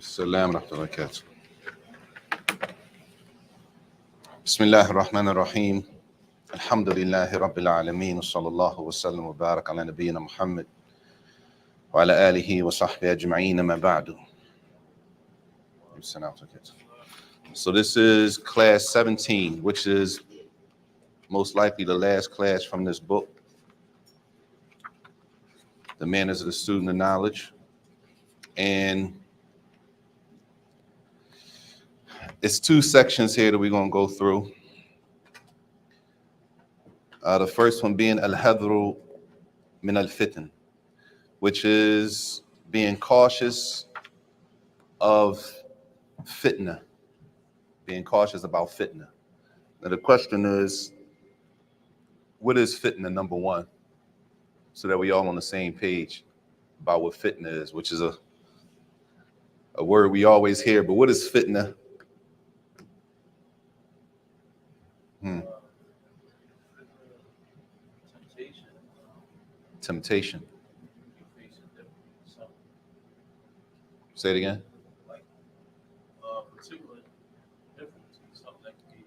السلام ورحمة الله وبركاته. بسم الله الرحمن الرحيم. الحمد لله رب العالمين وصلى الله وسلم وبارك على نبينا محمد وعلى آله وصحبه أجمعين ما بعد. So this is class 17, which is most likely the last class from this book, The Manners of the Student of Knowledge. And it's two sections here that we're going to go through. The first one being al-hadru min al-fitan, which is being cautious of fitna, being cautious about fitna. Now the question is, what is fitna, number one, so that we all on the same page about what fitna is, which is a word we always hear, but what is fitna? Temptation. Say it again. Like particular difficulty, something that can be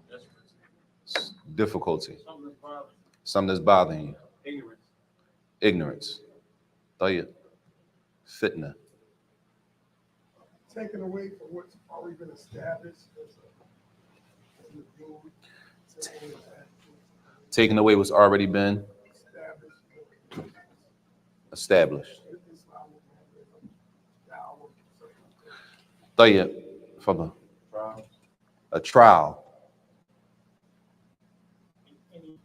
desperate. Difficulty. Something that's bothering Something that's bothering you. you. Ignorance. Tayyib. Fitna. Taken away from what's already been established. Taking away what's already been established. Tayyib. Fadal. A trial.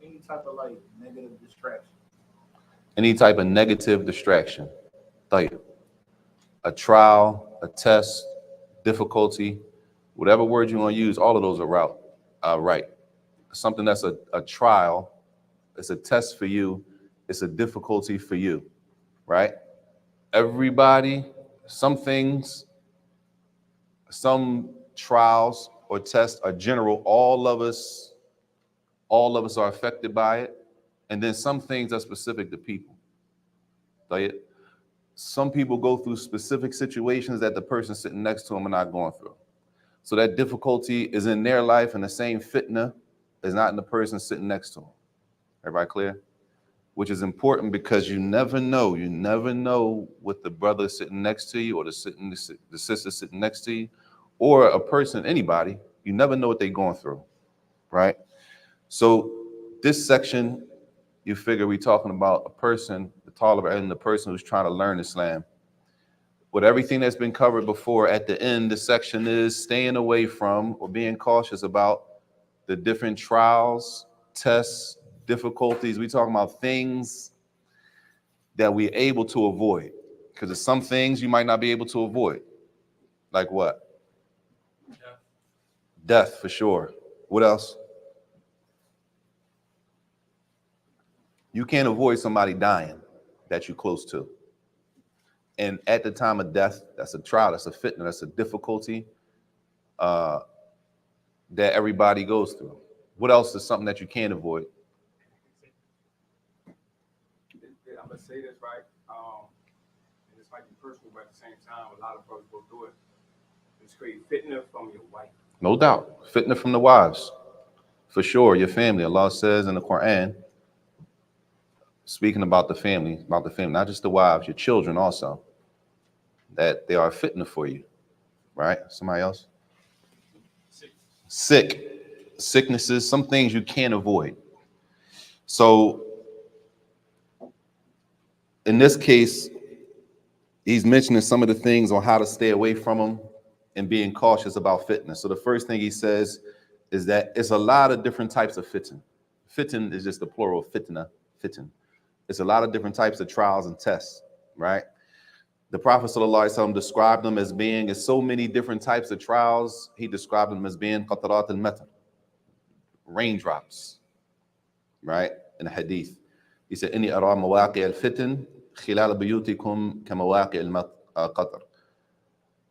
Any type of like negative distraction. Any type of negative distraction. Tayyib. A trial, a test, difficulty, whatever word you want to use, all of those are right. Something that's a trial, it's a test for you, it's a difficulty for you, right? Everybody, some things, some trials or tests are general. All of us are affected by it. And then some things are specific to people. Some people go through specific situations that the person sitting next to them are not going through. So that difficulty is in their life, and the same fitna is not in the person sitting next to them. Everybody clear? Which is important because you never know what the brother sitting next to you or the sister sitting next to you or a person, anybody, you never know what they're going through, right? So this section, you figure we're talking about a person, the taller and the person who's trying to learn Islam. With everything that's been covered before, at the end, the section is staying away from or being cautious about the different trials, tests, difficulties. We're talking about things that we're able to avoid. Because there's some things you might not be able to avoid. Like what? Death, for sure. What else? You can't avoid somebody dying that you're close to. And at the time of death, that's a trial, that's a fitna, that's a difficulty that everybody goes through. What else is something that you can't avoid? I'm gonna say this right, and this might be personal, but at the same time, a lot of brothers go through it. It's create fitna from your wife. No doubt, fitna from the wives, for sure. Your family. Allah says in the Quran, speaking about the family, not just the wives, your children also, that they are fitna for you, right? Somebody else? Sicknesses, some things you can't avoid. So in this case, he's mentioning some of the things on how to stay away from them and being cautious about fitna. So the first thing he says is that it's a lot of different types of fitan. Fitan is just the plural of fitna, fitan. It's a lot of different types of trials and tests, right? The Prophet ﷺ described them as being so many different types of trials. He described them as being qatarat al-matar, raindrops, right? In a hadith. He said, "Inni ara mawaqi al-fitan khilal buyutikum ka mawaqi al-qatar."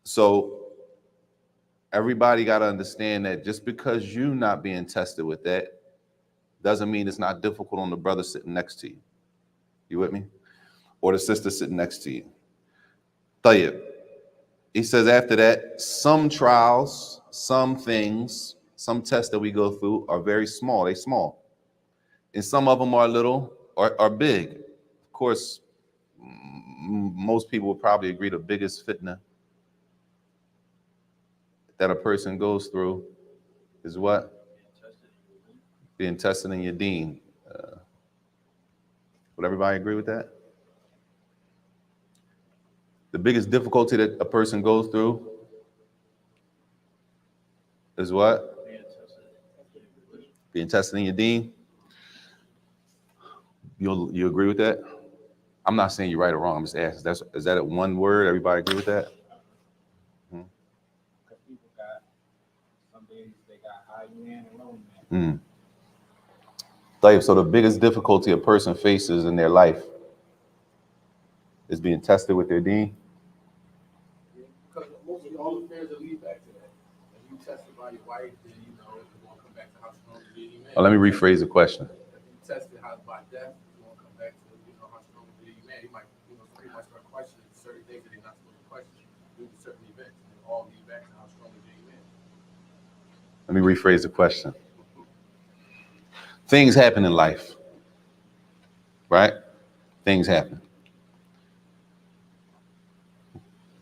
So everybody got to understand that just because you're not being tested with that doesn't mean it's not difficult on the brother sitting next to you. You with me? Or the sister sitting next to you. Tayyib. He says after that, some trials, some things, some tests that we go through are very small. They're small. And some of them are little or are big. Of course, most people would probably agree the biggest fitna that a person goes through is what? Being tested in your deen. Would everybody agree with that? The biggest difficulty that a person goes through is what? Being tested in your deen. You agree with that? I'm not saying you're right or wrong. I'm just asking. Is that one word? Everybody agree with that? Because people got some days they got high man and low man. So the biggest difficulty a person faces in their life is being tested with their deen. Because most of all affairs that lead back to that. If you tested by your wife, then you know you're going to come back to how strong you really man. Let me rephrase the question. If you tested how by death, you're going to come back to how strong you really man. You might pretty much start questioning certain things that you're not supposed to question due to certain events, and it all lead back to how strong you really man. Let me rephrase the question. Things happen in life, right? Things happen.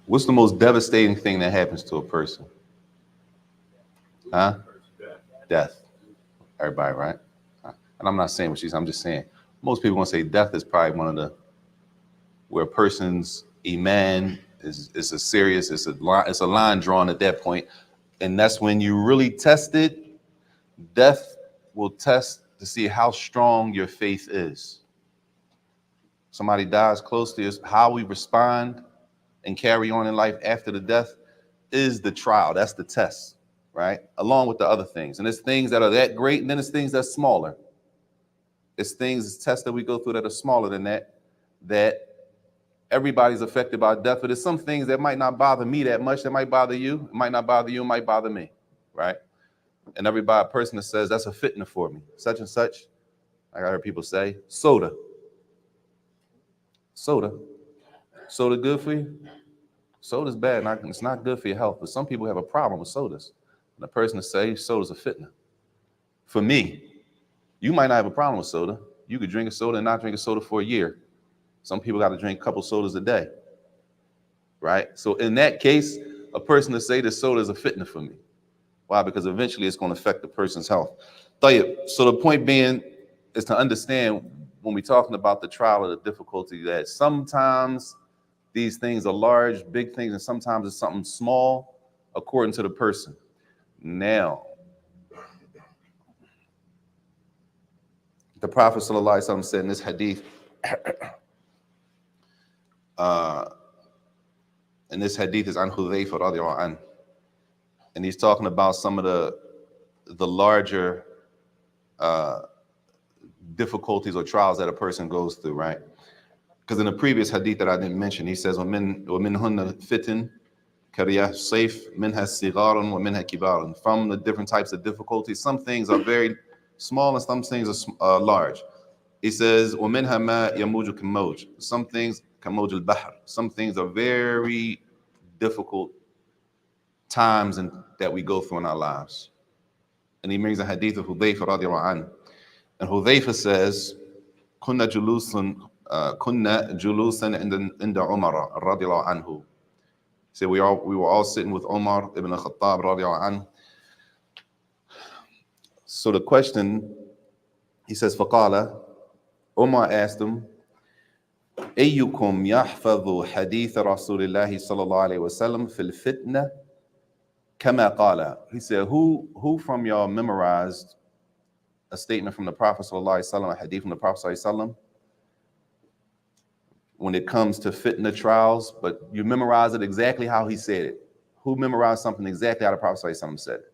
What's the most devastating thing that happens to a person? Huh? Death. Everybody, right? And I'm not saying what she's, I'm just saying, most people gonna say death is probably one of the, where a person's iman is a serious, it's a line drawn at that point. And that's when you really test it. Death will test to see how strong your faith is. Somebody dies close to us, how we respond and carry on in life after the death is the trial. That's the test, right? Along with the other things. And there's things that are that great, and then there's things that's smaller. It's tests that we go through that are smaller than that everybody's affected by death. But there's some things that might not bother me that much, that might bother you. It might not bother you, it might bother me, right? And everybody, a person that says, that's a fitna for me, such and such. Like I heard people say, soda. Soda good for you? Soda's bad, it's not good for your health, but some people have a problem with sodas. And the person that says soda's a fitna. For me, you might not have a problem with soda. You could drink a soda and not drink a soda for a year. Some people got to drink a couple sodas a day, right? So in that case, a person to say that soda is a fitna for me. Why? Because eventually it's going to affect the person's health. So the point being is to understand when we're talking about the trial or the difficulty that sometimes these things are large, big things, and sometimes it's something small according to the person. Now, the Prophet ﷺ said in this hadith, and this hadith is an Hudhayfa radiallahu anhu, and he's talking about some of the larger difficulties or trials that a person goes through, right? Because in the previous hadith that I didn't mention, he says, وَمِنْ هُنَّ فِتٍ كَرِيَةٌ سَيْفٍ مِنْهَا صِغَارٌ وَمِنْهَا كِبَارٌ. From the different types of difficulties, some things are very small and some things are large. He says, وَمِنْهَا مَا يَمُوجُ كَمَوْجٍ. Some things, كَمَوْجِ الْبَحْرِ. Some things are very difficult times that we go through in our lives. And he brings a hadith of Hudhayfa radiallahu anhu. And Hudhayfa says, كُنَّا جُلُوسًا عند عمر رضي الله عنه. So we were all sitting with Umar ibn al-Khattab radiallahu anhu. So the question, he says, فقال, Umar asked him, أيكم يحفظ حديث رسول الله صلى الله عليه وسلم في الفتنة كما قال. He said, who from y'all memorized a statement from the Prophet sallallahu alaihi wasallam, a hadith from the Prophet sallallahu alaihi wasallam, when it comes to fitna trials, but you memorize it exactly how he said it? Who memorized something exactly how the Prophet sallallahu alaihi wasallam said it?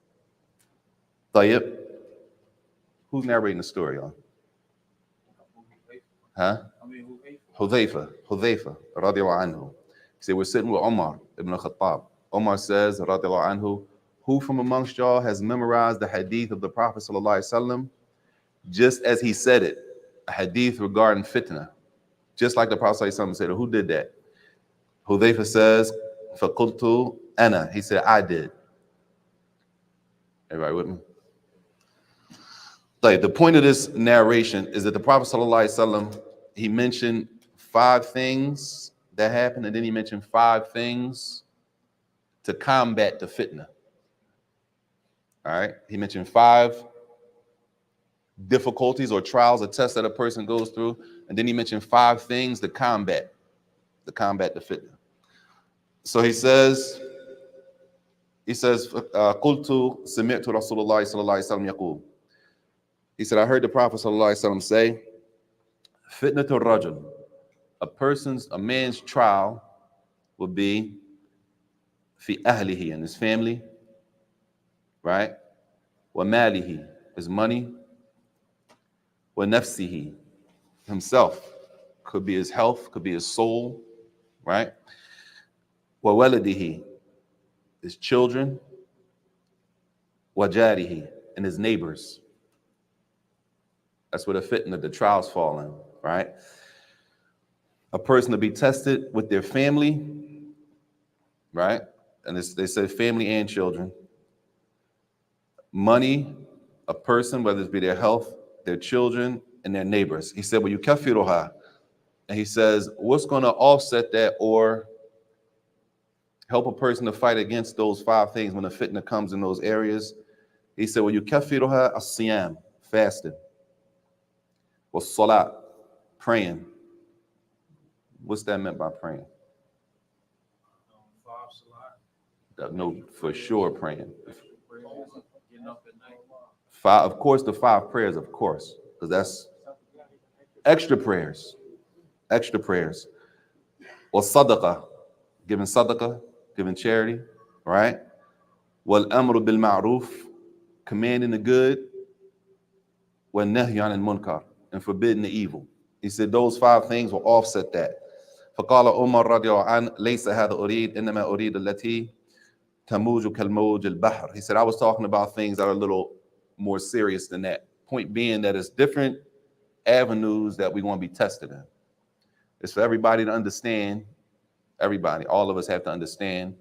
Tayyib. Who's narrating the story, y'all? Huh? Hudhayfa radiallahu anhu. He said, we're sitting with Umar ibn al-Khattab. Umar says, radiallahu anhu, who from amongst y'all has memorized the hadith of the Prophet sallallahu alaihi wasallam just as he said it, a hadith regarding fitna, just like the Prophet sallallahu alaihi wasallam said it? Who did that? Hudhayfa says, فَقُلْتُ أَنَا. He said, I did. Everybody with me? Like, the point of this narration is that the Prophet ﷺ, he mentioned 5 things that happened, and then he mentioned 5 things to combat the fitna. All right? He mentioned 5 difficulties or trials or tests that a person goes through, and then he mentioned 5 things to combat the fitna. So he says, قُلْتُ سَمِعْتُ رَسُولَ اللَّهِ صَلَّى اللَّهُ عَلَيْهِ وَسَلَّمَ يَقُولُ. He said, I heard the Prophet ﷺ say, Fitnatul rajul, a man's trial will be fi ahlihi, in his family, right? Wa malihi, his money. Wa nafsihi, himself. Could be his health, could be his soul, right? Wa waladihi, his children. Wa jarihi, and his neighbors. That's where the fitna, the trials fall in, right? A person to be tested with their family, right? And they say family and children. Money, a person, whether it be their health, their children, and their neighbors. He said, well, you kafiruha. And he says, what's going to offset that or help a person to fight against those 5 things when the fitna comes in those areas? He said, well, you kafiruha as-siyam, fasting. Was salat, praying. What's that meant by praying? 5 salat. No, for sure praying. Getting up at night. 5, of course, the 5 prayers, of course, because that's extra prayers. Extra prayers. Or sadaqah, giving charity, right? Wal amru bil ma'ruf, commanding the good. Wal nahyi anil munkar, and forbidding the evil. He said those 5 things will offset that. فقال عمر رضي الله عنه ليس هذا أريد إنما أريد التي تموج كالموج البحر. He said I was talking about things that are a little more serious than that. Point being that it's different avenues that we want to be tested in. It's for everybody to understand. Everybody, all of us have to understand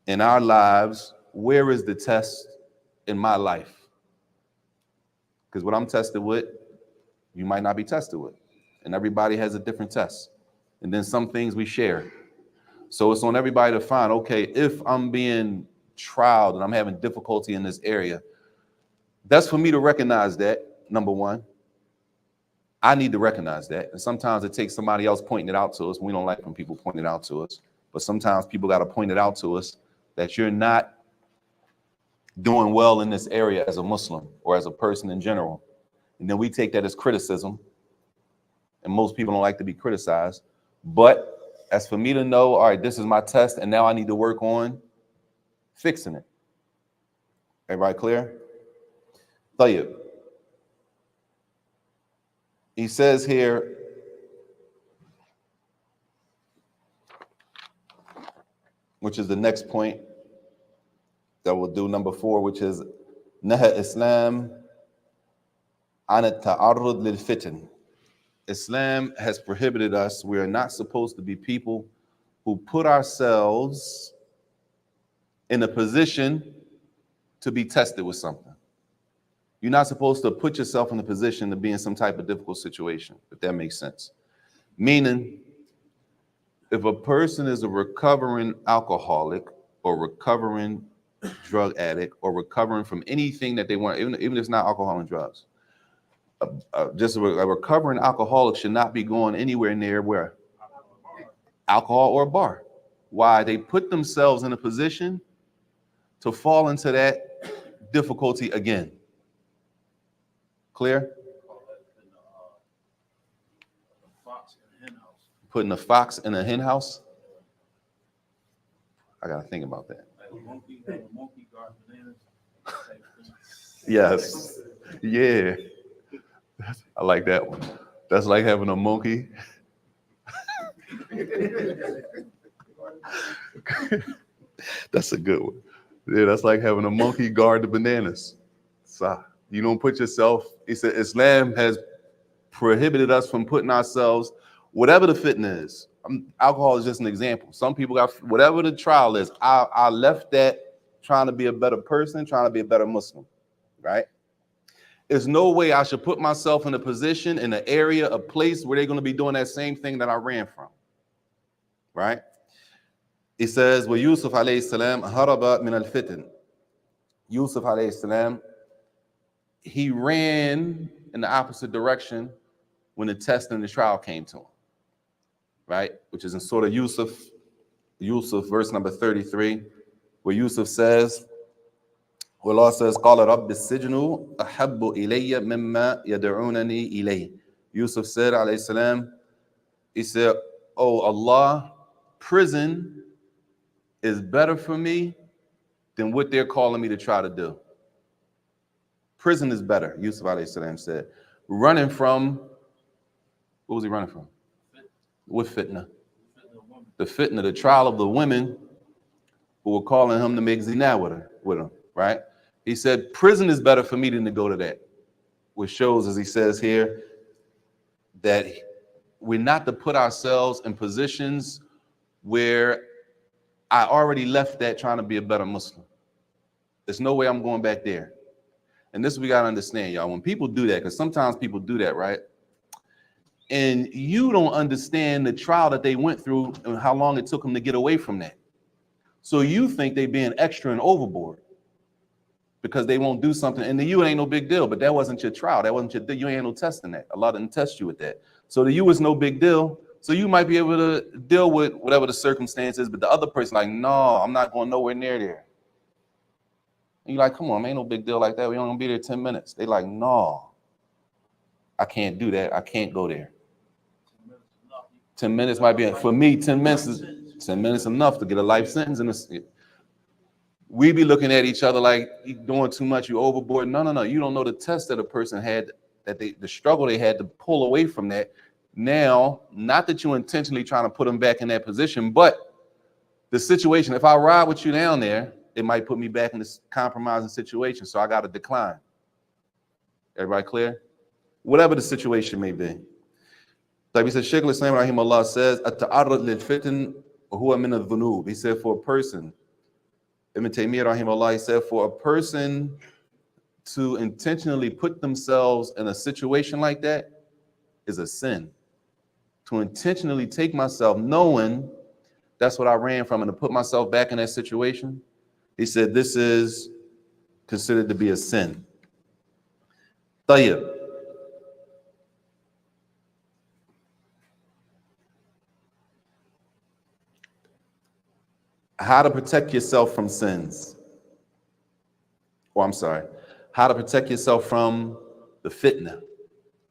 in our lives, where is the test in my life? Because what I'm tested with, you might not be tested with. And everybody has a different test. And then some things we share. So it's on everybody to find, okay, if I'm being trialed and I'm having difficulty in this area, that's for me to recognize that, number one. I need to recognize that. And sometimes it takes somebody else pointing it out to us. We don't like when people point it out to us. But sometimes people got to point it out to us that you're not doing well in this area as a Muslim or as a person in general. And then we take that as criticism. And most people don't like to be criticized. But as for me to know, all right, this is my test, and now I need to work on fixing it. Everybody clear? Tayyib. He says here, which is the next point that we'll do, number 4, which is Naha Islam an at-ta'arrud lil fitan. Islam has prohibited us. We are not supposed to be people who put ourselves in a position to be tested with something. You're not supposed to put yourself in a position to be in some type of difficult situation, if that makes sense. Meaning, if a person is a recovering alcoholic or recovering drug addict or recovering from anything that they want, even if it's not alcohol and drugs, just a recovering alcoholic should not be going anywhere near where? Alcohol or a bar. Why? They put themselves in a position to fall into that difficulty again. Clear? Putting a fox in a hen house? I gotta think about that. Yes. Yeah. I like that one. That's like having a monkey. That's a good one. Yeah, that's like having a monkey guard the bananas. So you don't put yourself, he said Islam has prohibited us from putting ourselves, whatever the fitna is, Alcohol is just an example. Some people got whatever the trial is. I left that trying to be a better person, trying to be a better Muslim, right? There's no way I should put myself in a position, in an area, a place where they're going to be doing that same thing that I ran from, right? It says, "Wa Yusuf alayhi salam haraba min al-fitan." Yusuf alayhi salam, he ran in the opposite direction when the test and the trial came to him, right? Which is in Surah Yusuf, verse number 33, where Yusuf says, where Allah says, قَالَ رَبِّ السِّجْنُ أَحَبُّ إِلَيَّ مِمَّا يَدْعُونَنِي إِلَيْهِ. Yusuf said, alayhi salam, he said, "Oh Allah, prison is better for me than what they're calling me to try to do." Prison is better, Yusuf alayhi salam said. Running from, what was he running from? What fitna? The fitna, the trial of the women who were calling him to make zina with him, right? He said, prison is better for me than to go to that. Which shows, as he says here, that we're not to put ourselves in positions where I already left that trying to be a better Muslim. There's no way I'm going back there. And this we got to understand, y'all. When people do that, because sometimes people do that, right? And you don't understand the trial that they went through and how long it took them to get away from that. So you think they being extra and overboard because they won't do something. And to you, it ain't no big deal, but that wasn't your trial. That wasn't your, you ain't no testing that. Allah didn't test you with that. So to you, it's no big deal. So you might be able to deal with whatever the circumstances, but the other person like, no, I'm not going nowhere near there. And you're like, come on, man, ain't no big deal like that. We only gonna be there 10 minutes. They like, no, I can't do that. I can't go there. 10 minutes might be, for me, 10 minutes is 10 minutes enough to get a life sentence. And we be looking at each other like, you doing too much, you overboard. No. You don't know the test that a person had, that the struggle they had to pull away from that. Now, not that you're intentionally trying to put them back in that position, but the situation, if I ride with you down there, it might put me back in this compromising situation. So I got to decline. Everybody clear? Whatever the situation may be. Like we said, Shaykh al-Islam rahimahullah says, "At-ta'arrud lil-fitan huwa min adh-dhunub." He said, for a person, Ibn Taymiyyah rahimahullah, he said, for a person to intentionally put themselves in a situation like that is a sin. To intentionally take myself, knowing that's what I ran from, and to put myself back in that situation, he said, this is considered to be a sin. Tayyib. How to protect yourself from sins. Oh, I'm sorry. How to protect yourself from the fitna,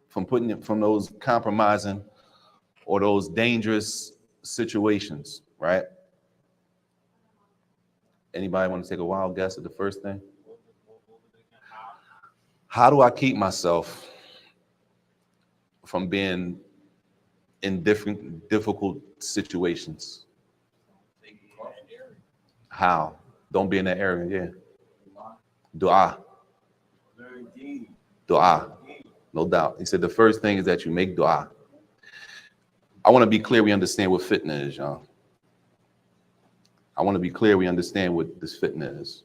from putting it, from those compromising or those dangerous situations, right? Anybody want to take a wild guess at the first thing? How do I keep myself from being in difficult situations? How? Don't be in that area, yeah. Dua. Dua. No doubt. He said the first thing is that you make dua. I want to be clear we understand what fitna is, y'all. I want to be clear we understand what this fitna is.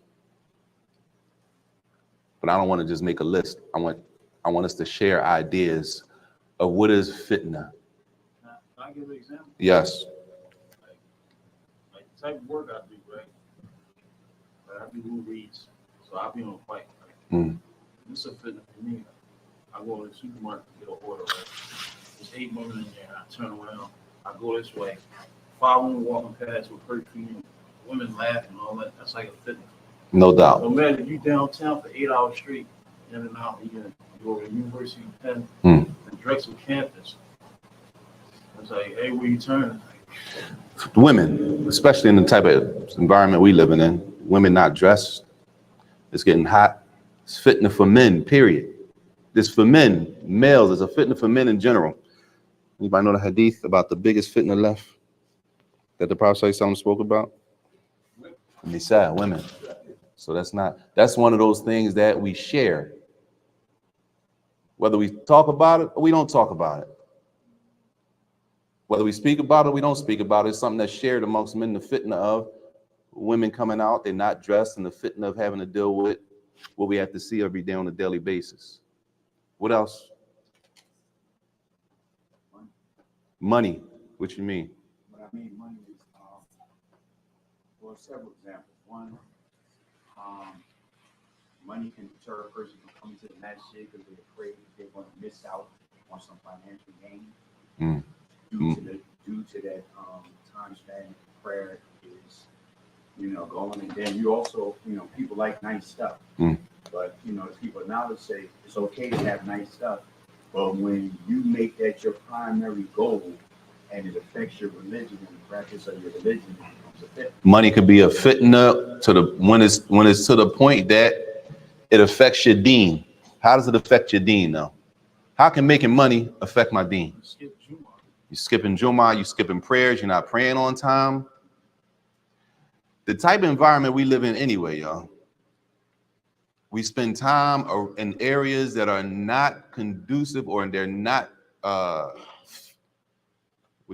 But I don't want to just make a list. I want us to share ideas of what is fitna. Can I give an example? Yes. Like the type of work I do, right? I do Uber Eats, so I'll be on a flight. Right? This is a fitness for me. I go to the supermarket to get an order. Right? There's 8 women in there. I turn around. I go this way. 5 women walking past with perfume. Women laughing and all that. That's like a fitness. No doubt. No matter if you downtown for 8 hours straight, in and out, you can go to the University of Penn, and Drexel campus. It's like everywhere you turn. Women, especially in the type of environment we living in, women not dressed. It's getting hot. It's fitna for men, period. This for men, males. It's a fitna for men in general. Anybody know the hadith about the biggest fitna left that the Prophet ﷺ spoke about? Nisa, women. So that's one of those things that we share. Whether we talk about it or we don't talk about it. Whether we speak about it or we don't speak about it, it's something that's shared amongst men, the fitna of women coming out, they're not dressed, and the fitna of having to deal with what we have to see every day on a daily basis. What else? Money. What you mean? What I mean, money is, well, several examples. One, money can deter a person from coming to the masjid because they're afraid that they're going to miss out on some financial gain. Due to that time spent in prayer is, going. And then you also, people like nice stuff. But, people now say it's okay to have nice stuff. But when you make that your primary goal and it affects your religion and the practice of your religion, it becomes a fitna. Money could be a fitna to the when it's to the point that it affects your deen. How does it affect your deen now? How can making money affect my deen? You're skipping Jummah, you're skipping prayers, you're not praying on time. The type of environment we live in anyway, y'all. We spend time in areas that are not conducive or they're not, what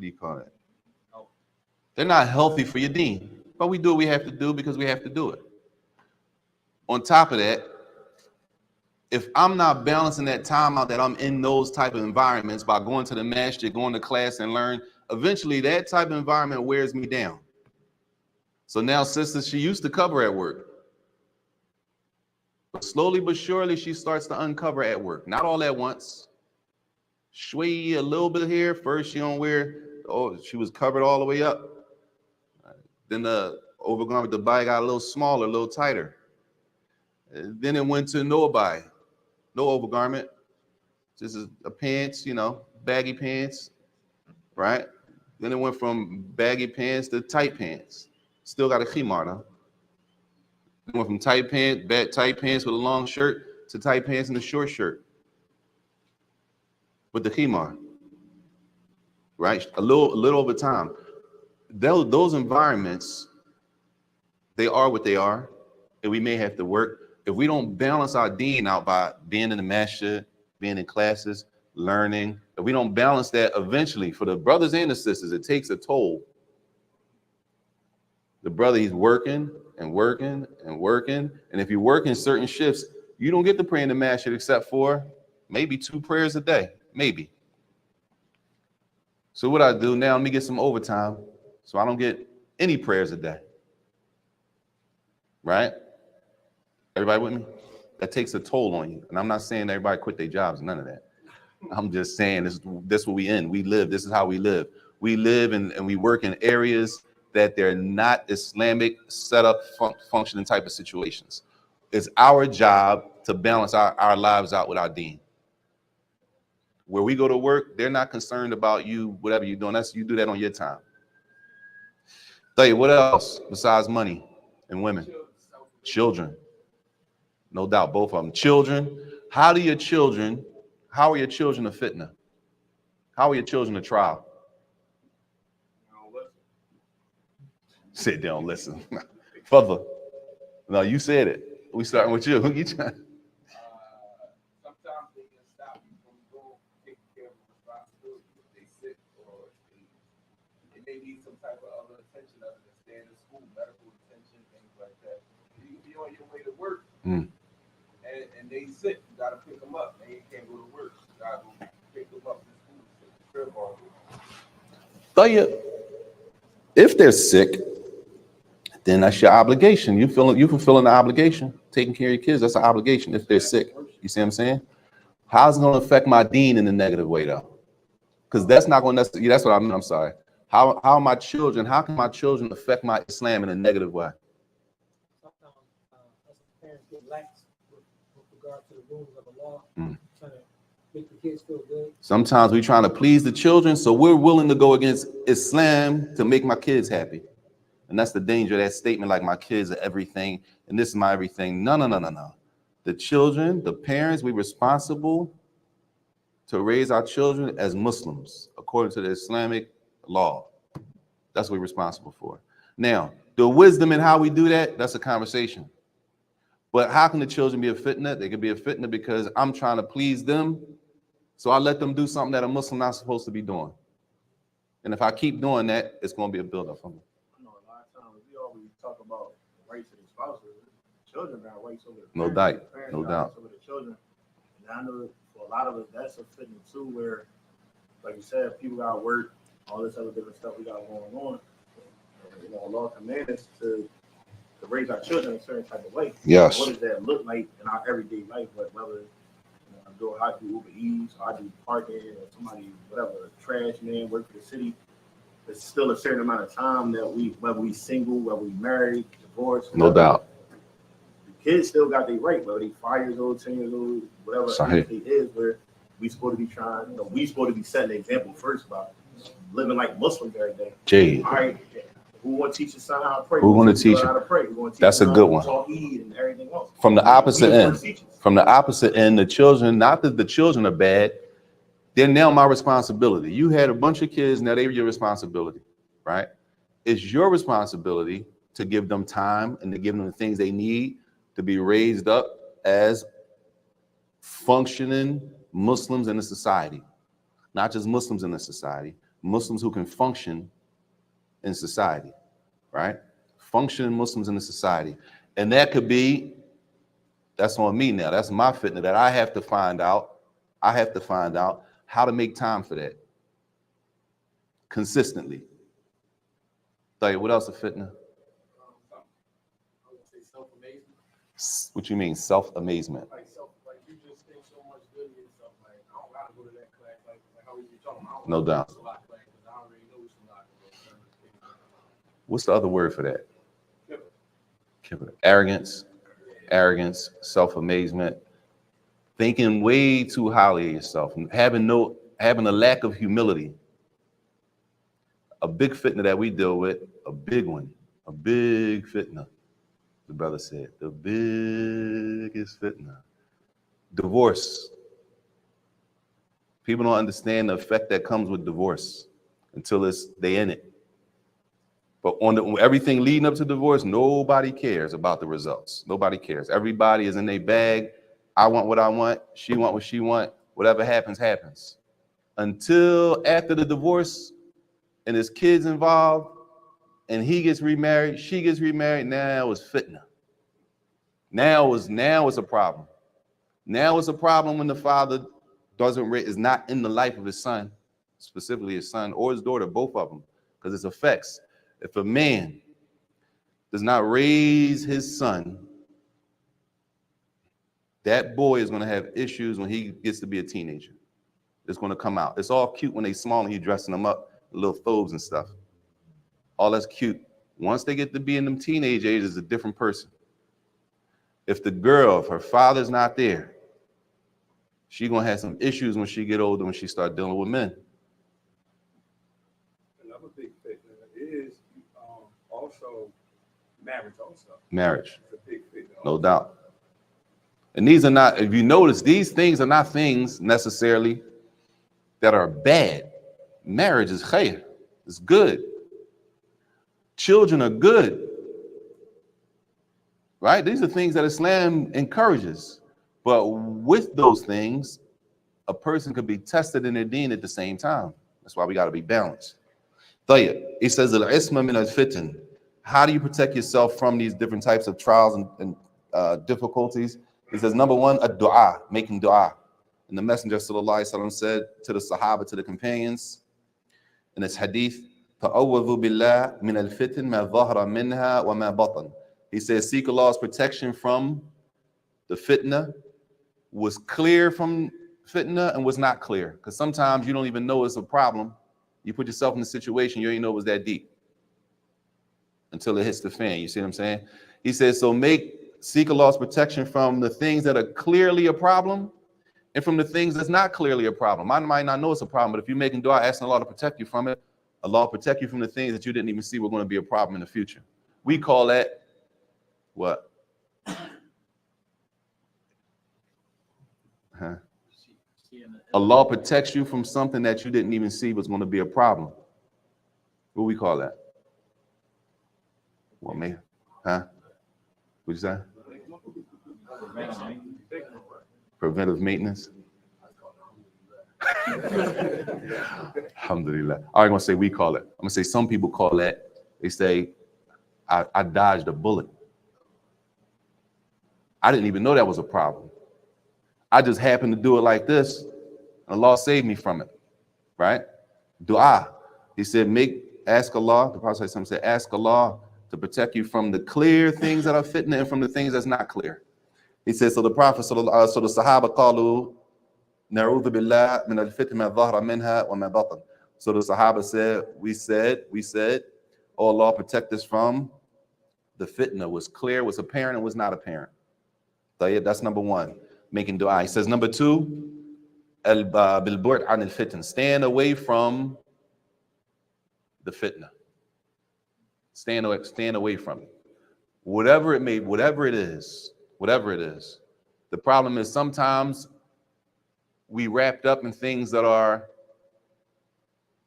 do you call it? They're not healthy for your deen. But we do what we have to do because we have to do it. On top of that, if I'm not balancing that time out that I'm in those type of environments by going to the masjid, going to class and learn, eventually that type of environment wears me down. So now sister, she used to cover at work. But slowly but surely, she starts to uncover at work. Not all at once. Sway a little bit here. First, she don't wear, she was covered all the way up. Then the overgarment, the body got a little smaller, a little tighter. Then it went to no abaya, no overgarment. Just a pants, baggy pants, right? Then it went from baggy pants to tight pants. Still got a khimar though. It went from tight pants with a long shirt to tight pants and a short shirt with the khimar, right? A little over time. Those environments, they are what they are, and we may have to work. If we don't balance our deen out by being in the masjid, being in classes, learning, if we don't balance that, eventually, for the brothers and the sisters, it takes a toll. The brother, he's working and working and working. And if you work in certain shifts, you don't get to pray in the masjid except for maybe 2 prayers a day, maybe. So what I do now, let me get some overtime so I don't get any prayers a day. Right? Everybody with me? That takes a toll on you. And I'm not saying everybody quit their jobs, none of that. I'm just saying this is what we in. We live. This is how we live. We live and we work in areas that they're not Islamic setup functioning type of situations. It's our job to balance our lives out with our deen. Where we go to work, they're not concerned about you, whatever you're doing. You do that on your time. Tell you what else besides money and women? Children. No doubt, both of them. Children. How are your children a fitna? How are your children a trial? Sit down, listen. Father. No, you said it. We starting with you. Who you trying? Sometimes they can stop you from going taking care of the responsibility if they sick or they may need some type of other attention other than staying in school, medical attention, things like that. You can be on your way to work and they sick. You gotta pick them up. They can't go to work. You gotta go pick them up to school. Tell you, if they're sick, then that's your obligation. You fulfilling the obligation. Taking care of your kids, that's an obligation if they're sick. You see what I'm saying? How's it going to affect my deen in a negative way, though? Because that's not going to, that's what I mean. I'm sorry. How can my children affect my Islam in a negative way? Sometimes as parents get lax with regard to the rules of the law, trying to make the kids feel good. Sometimes we're trying to please the children, so we're willing to go against Islam to make my kids happy. And that's the danger of that statement, like my kids are everything, and this is my everything. No. The children, the parents, we're responsible to raise our children as Muslims, according to the Islamic law. That's what we're responsible for. Now, the wisdom in how we do that, that's a conversation. But how can the children be a fitna? They could be a fitna because I'm trying to please them, so I let them do something that a Muslim not supposed to be doing. And if I keep doing that, it's going to be a buildup for me. I know a lot of times we always talk about rights of the spouses. Children got rights over the No parents. doubt. Parents No got doubt. rights over the children. And I know for a lot of us, that's a fitting too, where, like you said, people got to work, all this other different stuff we got going on. And, you know, Allah commands us to raise our children a certain type of way. Yes. What does that look like in our everyday life? Whether I do Uber Eats, or I do parking, or somebody, whatever, a trash man, work for the city. There's still a certain amount of time that whether we single, whether we married, divorced, No doubt. The kids still got their right, whether they 5 years old, 10 years old, whatever Sahih. age they is, where we supposed to be trying, we supposed to be setting the example first about living like Muslims every day. Jay. All right, who want to teach his son how to pray? Who want to teach him him? how to pray? Who want to teach That's a him good how one. to talk Eid and everything else? From the opposite end. Teachers. From the opposite end, the children, not that the children are bad, they're now my responsibility. You had a bunch of kids, now they're your responsibility, right? It's your responsibility to give them time and to give them the things they need to be raised up as functioning Muslims in the society. Not just Muslims in the society, Muslims who can function in society, right? Functioning Muslims in the society. And that could be, that's on me now. That's my fitna that I have to find out. I have to find out how to make time for that consistently. Tell you what else a fitna? I would say self-amazement. What you mean, self-amazement? Like you just think so much good of yourself. Like I don't gotta go to that class. Like how we be talking. I don't No doubt. It's a lot class, but I already know it's a lot. What's the other word for that? Kibber. Arrogance, self-amazement, thinking way too highly of yourself, and having a lack of humility. A big fitna that we deal with, a big one, a big fitna. The brother said, the biggest fitna. Divorce. People don't understand the effect that comes with divorce until they in it. But on everything leading up to divorce, nobody cares about the results. Nobody cares. Everybody is in their bag. I want what I want. She want what she want. Whatever happens, happens. Until after the divorce and there's kids involved and he gets remarried, she gets remarried, now it's fitna. Now it's a problem. Now it's a problem when the father is not in the life of his son, specifically his son or his daughter, both of them, because it's effects. If a man does not raise his son, that boy is going to have issues when he gets to be a teenager. It's going to come out. It's all cute when they small and he dressing them up, little thobes and stuff. All that's cute. Once they get to be in them teenage age, it's a different person. If the girl, if her father's not there, she's going to have some issues when she get older, when she start dealing with men. Another big thing is also marriage. Marriage. It's a big thing. No doubt. And these are not, if you notice, these things are not things necessarily that are bad. Marriage is khair. It's good. Children are good. Right? These are things that Islam encourages. But with those things, a person could be tested in their deen at the same time. That's why we got to be balanced. It says, al-isma min al-fitan. How do you protect yourself from these different types of trials and difficulties? It says, number one, a dua, making dua. And the Messenger sallallahu alaihi wasallam said to the Sahaba, to the companions, in this hadith, ta'awwadhu billah min al-fitan ma dhahara minha wa ma batan. He says, seek Allah's protection from the fitna, was clear from fitna and was not clear. Because sometimes you don't even know it's a problem. You put yourself in a situation, you don't even know it was that deep until it hits the fan. You see what I'm saying? He says, so seek Allah's protection from the things that are clearly a problem and from the things that's not clearly a problem. I might not know it's a problem, but if you're making dua, asking Allah to protect you from it, Allah will protect you from the things that you didn't even see were going to be a problem in the future. We call that what? Allah protects you from something that you didn't even see was going to be a problem. What we call that? What, man? Huh? What'd you say? Preventive maintenance. Alhamdulillah. I ain't gonna say we call it. I'm gonna say some people call that. They say, I dodged a bullet. I didn't even know that was a problem. I just happened to do it like this, and Allah saved me from it. Right? Dua. He said, ask Allah. The Prophet said, ask Allah to protect you from the clear things that are fitna and from the things that's not clear. He said, so the Prophet, so the Sahaba qalu, na'udhu billah min al-fitna ma dhahra minha wa ma batan. So the Sahaba said, we said, oh Allah, protect us from the fitna, was clear, was apparent, and was not apparent. That's number one, making dua. He says, number two, bil-bu'd an al-fitn, stand away from the fitna. Stand away from it. Whatever it is. The problem is sometimes we wrapped up in things that are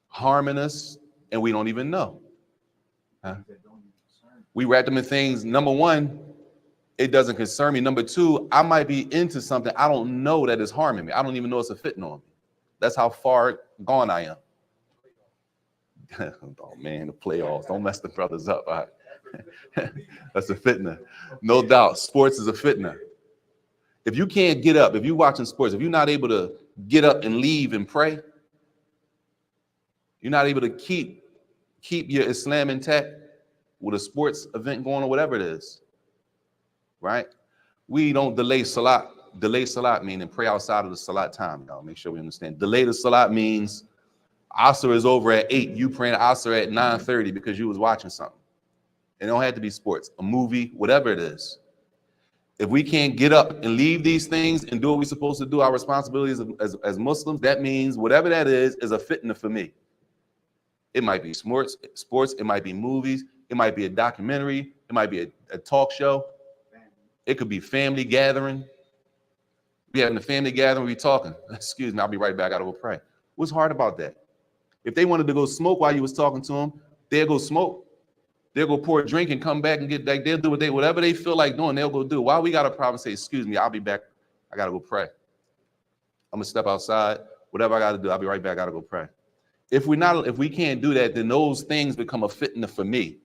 harming us and we don't even know. Huh? We wrap them in things, number one, it doesn't concern me. Number two, I might be into something I don't know that is harming me. I don't even know it's a fitna on me. That's how far gone I am. Oh man, the playoffs. Don't mess the brothers up. All right? That's a fitna. No doubt. Sports is a fitna. If you can't get up, if you're watching sports, if you're not able to get up and leave and pray, you're not able to keep your Islam intact with a sports event going on, whatever it is, right? We don't delay salat. Delay salat meaning pray outside of the salat time, y'all. Make sure we understand. Delay the salat means Asr is over at 8. You praying Asr at 9:30 because you was watching something. It don't have to be sports, a movie, whatever it is. If we can't get up and leave these things and do what we're supposed to do, our responsibilities as Muslims, that means whatever that is a fitna for me. It might be sports, it might be movies, it might be a documentary, it might be a talk show. It could be family gathering. We having a family gathering, we talking. Excuse me, I'll be right back, I gotta go pray. What's hard about that? If they wanted to go smoke while you was talking to them, they'll go smoke. They'll go pour a drink and come back and get like they'll do whatever they feel like doing, they'll go do. Why we got a problem? Say, excuse me, I'll be back. I gotta go pray. I'm gonna step outside. Whatever I gotta do, I'll be right back. I gotta go pray. If we can't do that, then those things become a fitna for me.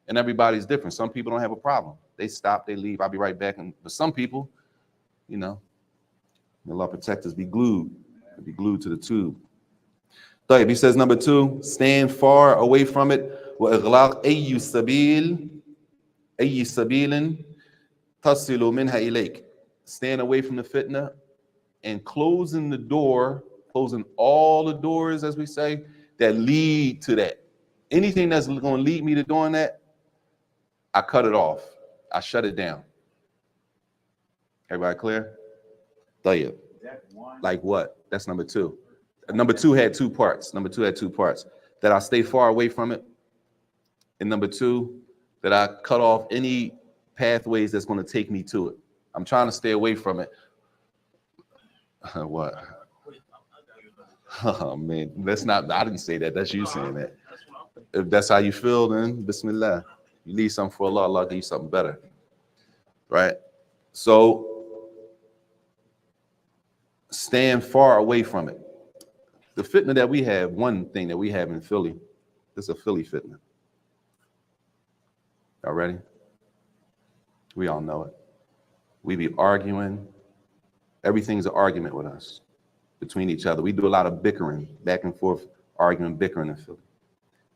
And everybody's different. Some people don't have a problem. They stop, they leave. I'll be right back. But some people, you know, may Allah protect us, be glued to the tube. He says, number two, stand far away from it. وإغلاق أي سبيل تصل منها إليك. Stand away from the fitna and closing all the doors, as we say, that lead to that. Anything that's going to lead me to doing that, I cut it off. I shut it down. Everybody clear? Like what? That's number two. Number two had two parts. That I stay far away from it. And number two, that I cut off any pathways that's going to take me to it. I'm trying to stay away from it. What? Oh man, I didn't say that. That's you saying that. If that's how you feel, then Bismillah. You need something for Allah, Allah give you something better. Right? So stand far away from it. The fitna that we have, one thing that we have in Philly, it's a Philly fitna. Y'all ready? We all know it. We be arguing. Everything's an argument with us, between each other. We do a lot of bickering, back and forth, arguing, bickering in Philly.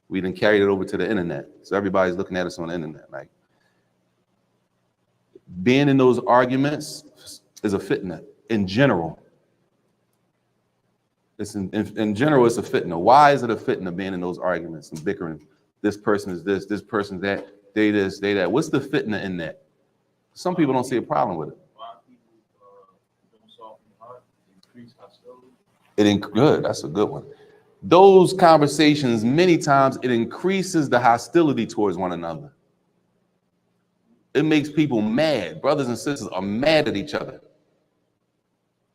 We then carried it over to the internet. So everybody's looking at us on the internet. Like, being in those arguments is a fitna in general. It's in general, it's a fitna. Why is it a fitna being in those arguments and bickering? This person is this person's that, they this, they that. What's the fitna in that? Some people don't see a problem with it. Don't soften the heart, increase hostility. Good, that's a good one. Those conversations, many times, it increases the hostility towards one another. It makes people mad. Brothers and sisters are mad at each other.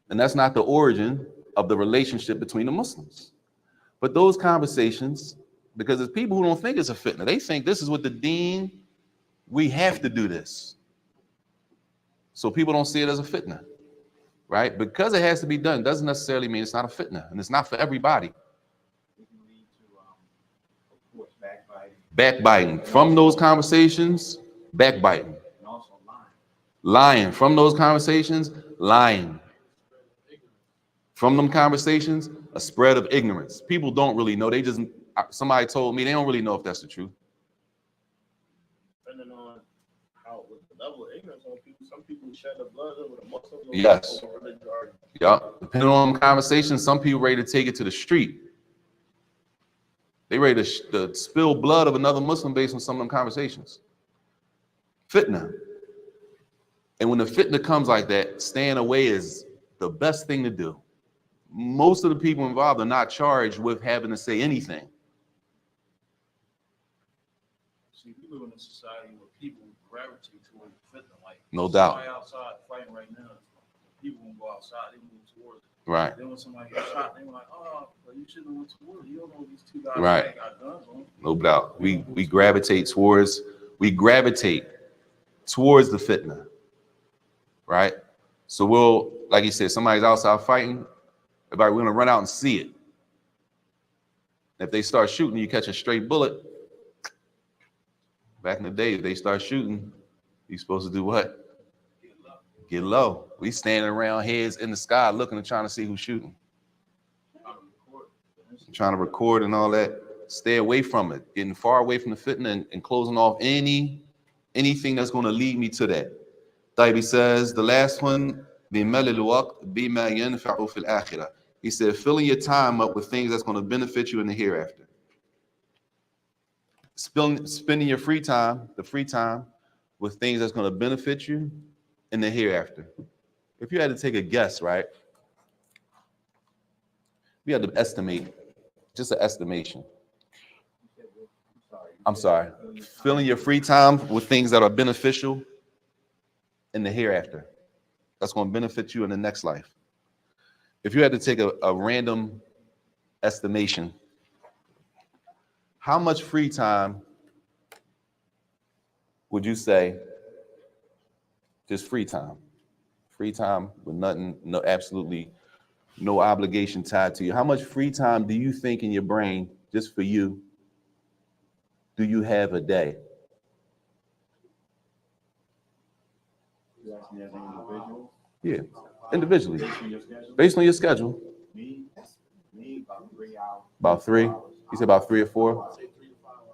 And that's not the origin of the relationship between the Muslims. But those conversations, because there's people who don't think it's a fitna. They think this is what the deen, we have to do this. So people don't see it as a fitna, right? Because it has to be done doesn't necessarily mean it's not a fitna, and it's not for everybody. It can lead to, of course, backbiting. Backbiting from those conversations, backbiting. And also lying. Lying from those conversations, lying. From them conversations, a spread of ignorance. People don't really know. They just, somebody told me, they don't really know if that's the truth. Depending on how, with the level of ignorance on people, some people shed the blood over the Muslims. Yes. Yeah. Depending on conversations, some people ready to take it to the street. They ready to spill blood of another Muslim based on some of them conversations. Fitna. And when the fitna comes like that, staying away is the best thing to do. Most of the people involved are not charged with having to say anything. See, we live in a society where people gravitate toward the fitna. Like, No doubt. Somebody outside fighting right now, people won't go outside, they move towards it. Right. Then when somebody gets shot, they were like, oh, well, you shouldn't have went towards it. You don't know these two guys Right. got guns on them. No doubt. We gravitate towards the fitna. Right? So we'll, like you said, somebody's outside fighting, we're gonna run out and see it. If they start shooting, you catch a straight bullet. Back in the day, if they start shooting, you're supposed to do what? Get low. We standing around heads in the sky looking and trying to see who's shooting. Trying to record and all that. Stay away from it. Getting far away from the fitna and closing off anything that's going to lead me to that. Taibi says, the last one, he said, filling your time up with things that's going to benefit you in the hereafter. Spending your free time, with things that's going to benefit you in the hereafter. If you had to take a guess, right? We had to estimate, just an estimation. I'm sorry. Filling your free time with things that are beneficial in the hereafter. That's going to benefit you in the next life. If you had to take a random estimation, how much free time would you say, just free time with nothing, no, absolutely no obligation tied to you? How much free time do you think in your brain, just for you, do you have a day? You asking me as an individual? Yeah, individually, Based on your schedule? based on your schedule. Me, about 3 hours. About 3? You said about 3 or 4?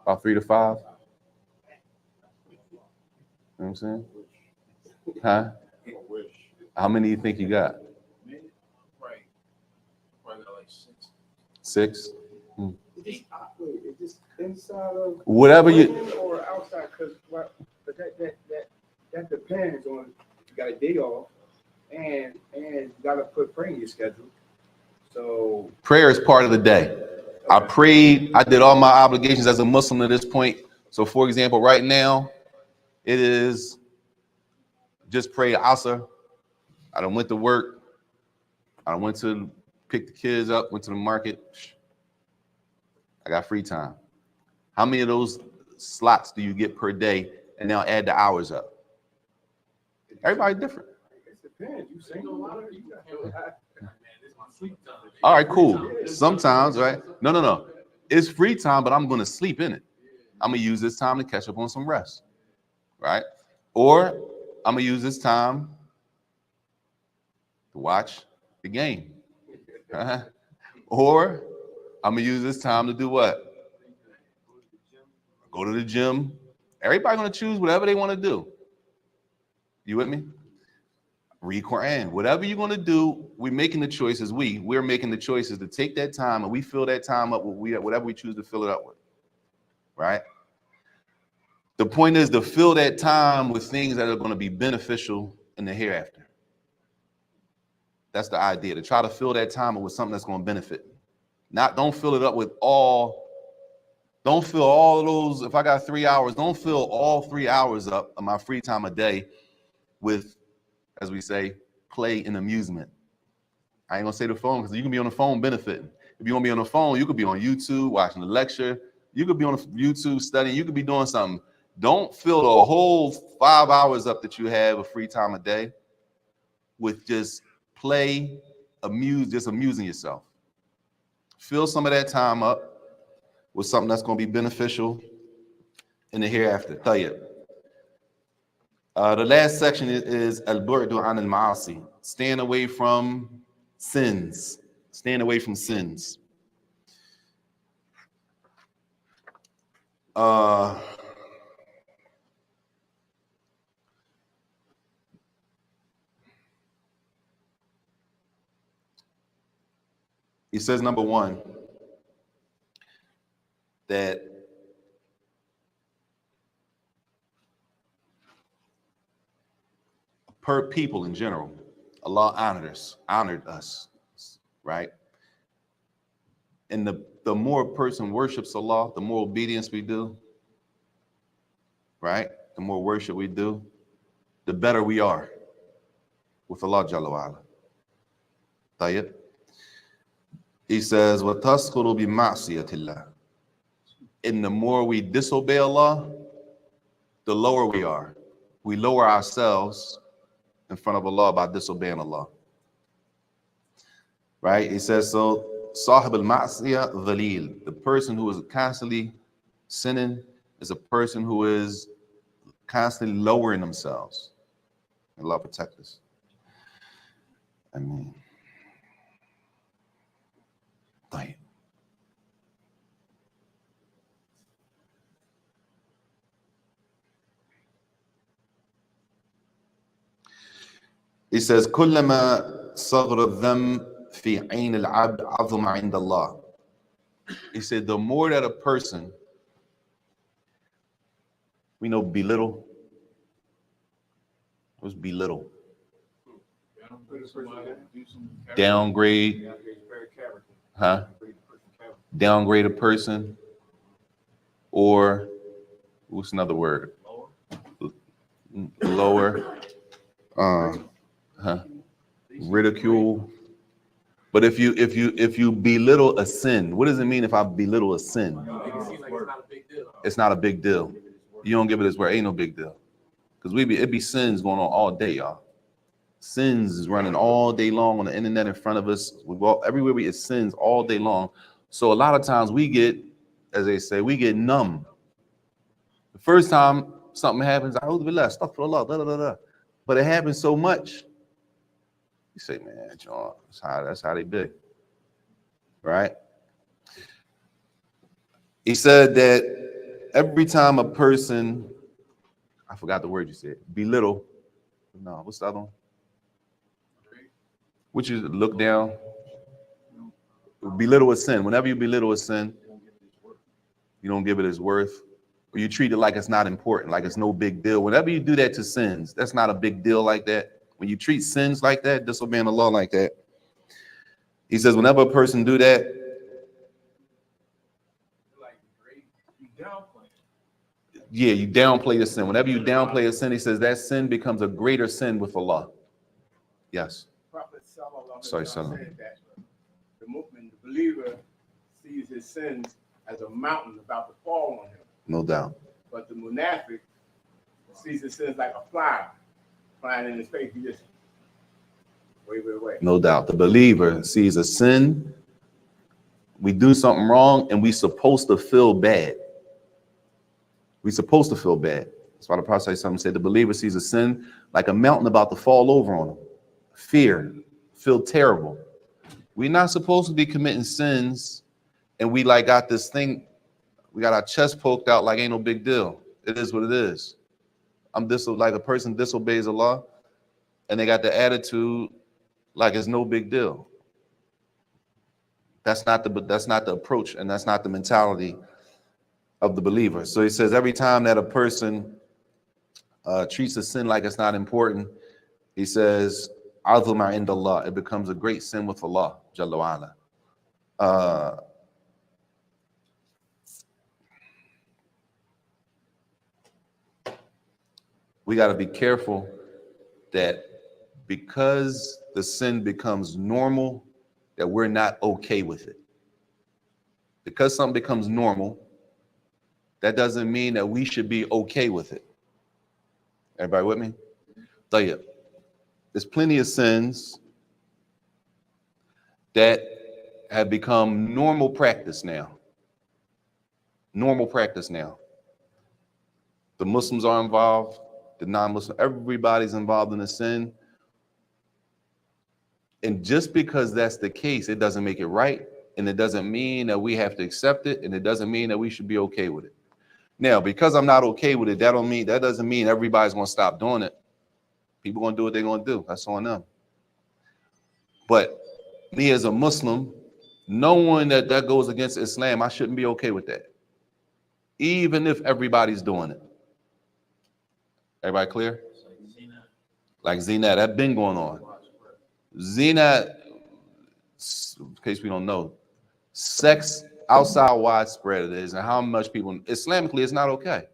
About 3 to 5? You know what I'm saying? Huh? How many do you think you got? Me, right. Probably got like 6. 6? Is this inside of Whatever you. or outside? Because that depends on, you got a day off and you got to put prayer in your schedule. So Prayer is part of the day. I prayed. I did all my obligations as a Muslim at this point. So, for example, right now, it is just pray Asr. I done went to work. I went to pick the kids up, went to the market. I got free time. How many of those slots do you get per day? And now add the hours up. Everybody different. it depends. You single a lot of you got All right, cool. Sometimes, right? No. It's free time, but I'm going to sleep in it. I'm going to use this time to catch up on some rest, right? Or I'm going to use this time to watch the game. Or I'm going to use this time to do what? Go to the gym. Everybody going to choose whatever they want to do. You with me? Read Quran. Whatever you're going to do, we're making the choices. We're making the choices to take that time and we fill that time up with whatever we choose to fill it up with. Right? The point is to fill that time with things that are going to be beneficial in the hereafter. That's the idea, to try to fill that time up with something that's going to benefit. Don't fill it up with don't fill all of those. If I got 3 hours, don't fill all 3 hours up of my free time a day with, as we say, play and amusement. I ain't gonna say the phone because you can be on the phone benefiting. If you want to be on the phone, you could be on YouTube watching the lecture. You could be on YouTube studying. You could be doing something. Don't fill the whole 5 hours up that you have of free time a day with just play, just amusing yourself. Fill some of that time up with something that's going to be beneficial in the hereafter. Tayyib. The last section is al-bu'du an al-ma'asi, staying away from sins. Staying away from sins. He says, number one, that per people in general, Allah honored us, right? And the more a person worships Allah, the more obedience we do, right? The more worship we do, the better we are with Allah Jalla wa'ala. Tayyib. He says, وَتَسْخُرُ بِمَعْصِيَةِ اللَّهِ. And the more we disobey Allah, the lower we are. We lower ourselves in front of Allah by disobeying Allah. Right? He says, so, صاحب المعصية ذليل. The person who is constantly sinning is a person who is constantly lowering themselves. Allah protect us. I mean, طيب. He says, كلما صغر الذنب في عين العبد عظم عند الله. He said, the more that a person, we know belittle. What's belittle? Downgrade. Huh? Downgrade a person. Or what's another word? Lower. Ridicule. But if you belittle a sin, what does it mean if I belittle a sin? It's not a big deal. You don't give it as where ain't no big deal. Because it be sins going on all day, y'all. Sins is running all day long on the internet in front of us. Everywhere it's sins all day long. So a lot of times we get, as they say, we get numb. The first time something happens, astaghfirullah, but it happens so much. You say, man, John, that's how they be. Right? He said that every time a person, I forgot the word you said, belittle. No, what's the other one? Which is look down. Belittle a sin. Whenever you belittle a sin, you don't give it its worth. Or you treat it like it's not important, like it's no big deal. Whenever you do that to sins, that's not a big deal like that. When you treat sins like that, disobeying Allah like that, he says, whenever a person do that, yeah, you downplay the sin. Whenever you downplay a sin, he says that sin becomes a greater sin with Allah. Yes. Prophet Sallallahu Sorry, Alaihi Wasallam said that the mu'min, the believer, sees his sins as a mountain about to fall on him. No doubt. But the munafiq sees his sins like a fly flying in his face. He just wait. No doubt. The believer sees a sin, we do something wrong, and we supposed to feel bad. We're supposed to feel bad. That's why the Prophet said the believer sees a sin like a mountain about to fall over on him. Fear, feel terrible. We're not supposed to be committing sins, and we like got this thing, we got our chest poked out like ain't no big deal. It is what it is. Like a person disobeys Allah, and they got the attitude like it's no big deal. That's not the approach, and that's not the mentality of the believer. So he says every time that a person treats a sin like it's not important, he says, "Azuma indallah," it becomes a great sin with Allah Jalla wa'ala. We got to be careful that because the sin becomes normal, that we're not okay with it. Because something becomes normal, that doesn't mean that we should be okay with it. Everybody with me? Tayyib. There's plenty of sins that have become normal practice now. Normal practice now. The Muslims are involved, the non-Muslim, everybody's involved in the sin. And just because that's the case, it doesn't make it right. And it doesn't mean that we have to accept it. And it doesn't mean that we should be okay with it. Now, because I'm not okay with it, that doesn't mean everybody's going to stop doing it. People going to do what they're going to do. That's on them. But me as a Muslim, knowing that that goes against Islam, I shouldn't be okay with that. Even if everybody's doing it. Everybody clear? Like Zina, that's been going on. Zina, in case we don't know, sex outside widespread it is, and how much people, Islamically, it's not okay.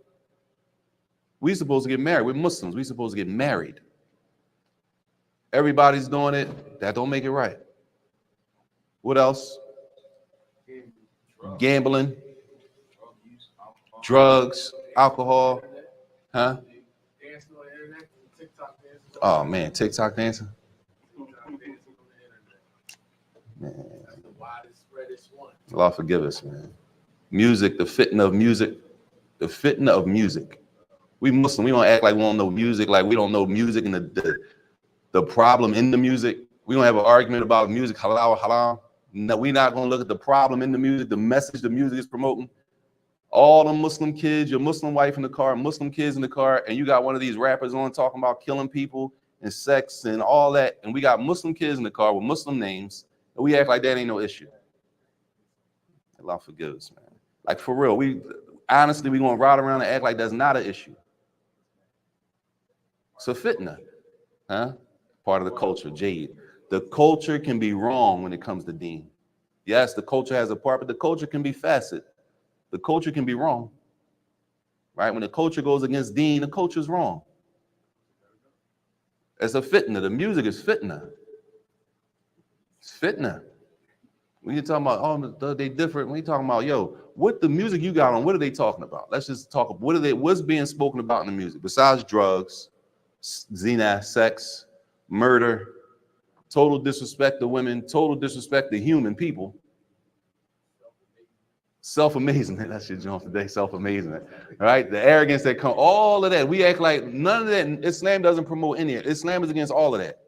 We're supposed to get married. We're Muslims. We're supposed to get married. Everybody's doing it. That don't make it right. What else? Gambling, drugs, alcohol, huh? Oh man, TikTok dancing. Man, Allah forgive us, man. Music, the fitna of music, the fitna of music. We Muslim, we don't act like we don't know music, like we don't know music and the problem in the music. We don't have an argument about music, halal or haram. No, we're not going to look at the problem in the music, the message the music is promoting. All the Muslim kids, your Muslim wife in the car, Muslim kids in the car, and you got one of these rappers on talking about killing people and sex and all that, and we got Muslim kids in the car with Muslim names, and we act like that ain't no issue. Allah forgive us, man. Like for real, we honestly, we going to ride around and act like that's not an issue. So fitna, huh? Part of the culture, Jade. The culture can be wrong when it comes to deen. Yes, the culture has a part, but the culture can be facet. The culture can be wrong, right? When the culture goes against deen, the culture is wrong. It's a fitna. The music is fitna. It's fitna. When you're talking about, oh, they different. When you're talking about, yo, what the music you got on, what are they talking about? Let's just talk about what's being spoken about in the music besides drugs, zina, sex, murder, total disrespect to women, total disrespect to human people. Self-amazement, that's your joint today, self-amazement, right? The arrogance that comes, all of that. We act like none of that, Islam doesn't promote any of it. Islam is against all of that.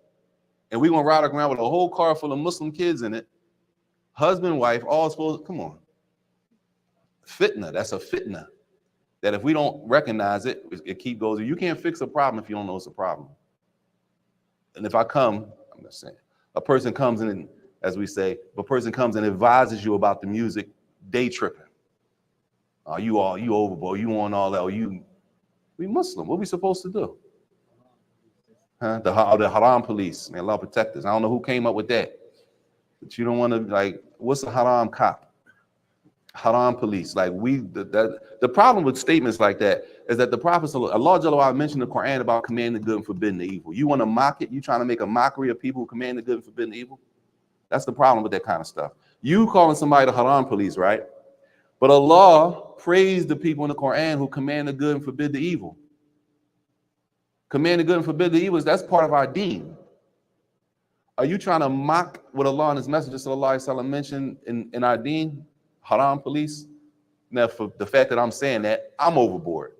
And we're going to ride around with a whole car full of Muslim kids in it, husband, wife, all supposed, come on. Fitna, that's a fitna. That if we don't recognize it, it keep going. You can't fix a problem if you don't know it's a problem. And if I'm just saying, a person comes in, as we say, if a person comes and advises you about the music, day tripping. You overboard, you on all that, we Muslim, what we supposed to do? Huh? The haram police, may Allah protect us. I don't know who came up with that. But you don't want to, like, what's a haram cop? Haram police. Like the problem with statements like that is that the Prophet, Allah Jalla wa Ala mentioned in the Quran about commanding the good and forbidding the evil. You want to mock it? You trying to make a mockery of people who command the good and forbidden the evil? That's the problem with that kind of stuff. You calling somebody the haram police, right? But Allah praised the people in the Quran who command the good and forbid the evil. Command the good and forbid the evil, that's part of our deen. Are you trying to mock what Allah and His Messenger sallallahu alaihi wasallam mentioned in our deen? Haram police? Now, for the fact that I'm saying that, I'm overboard.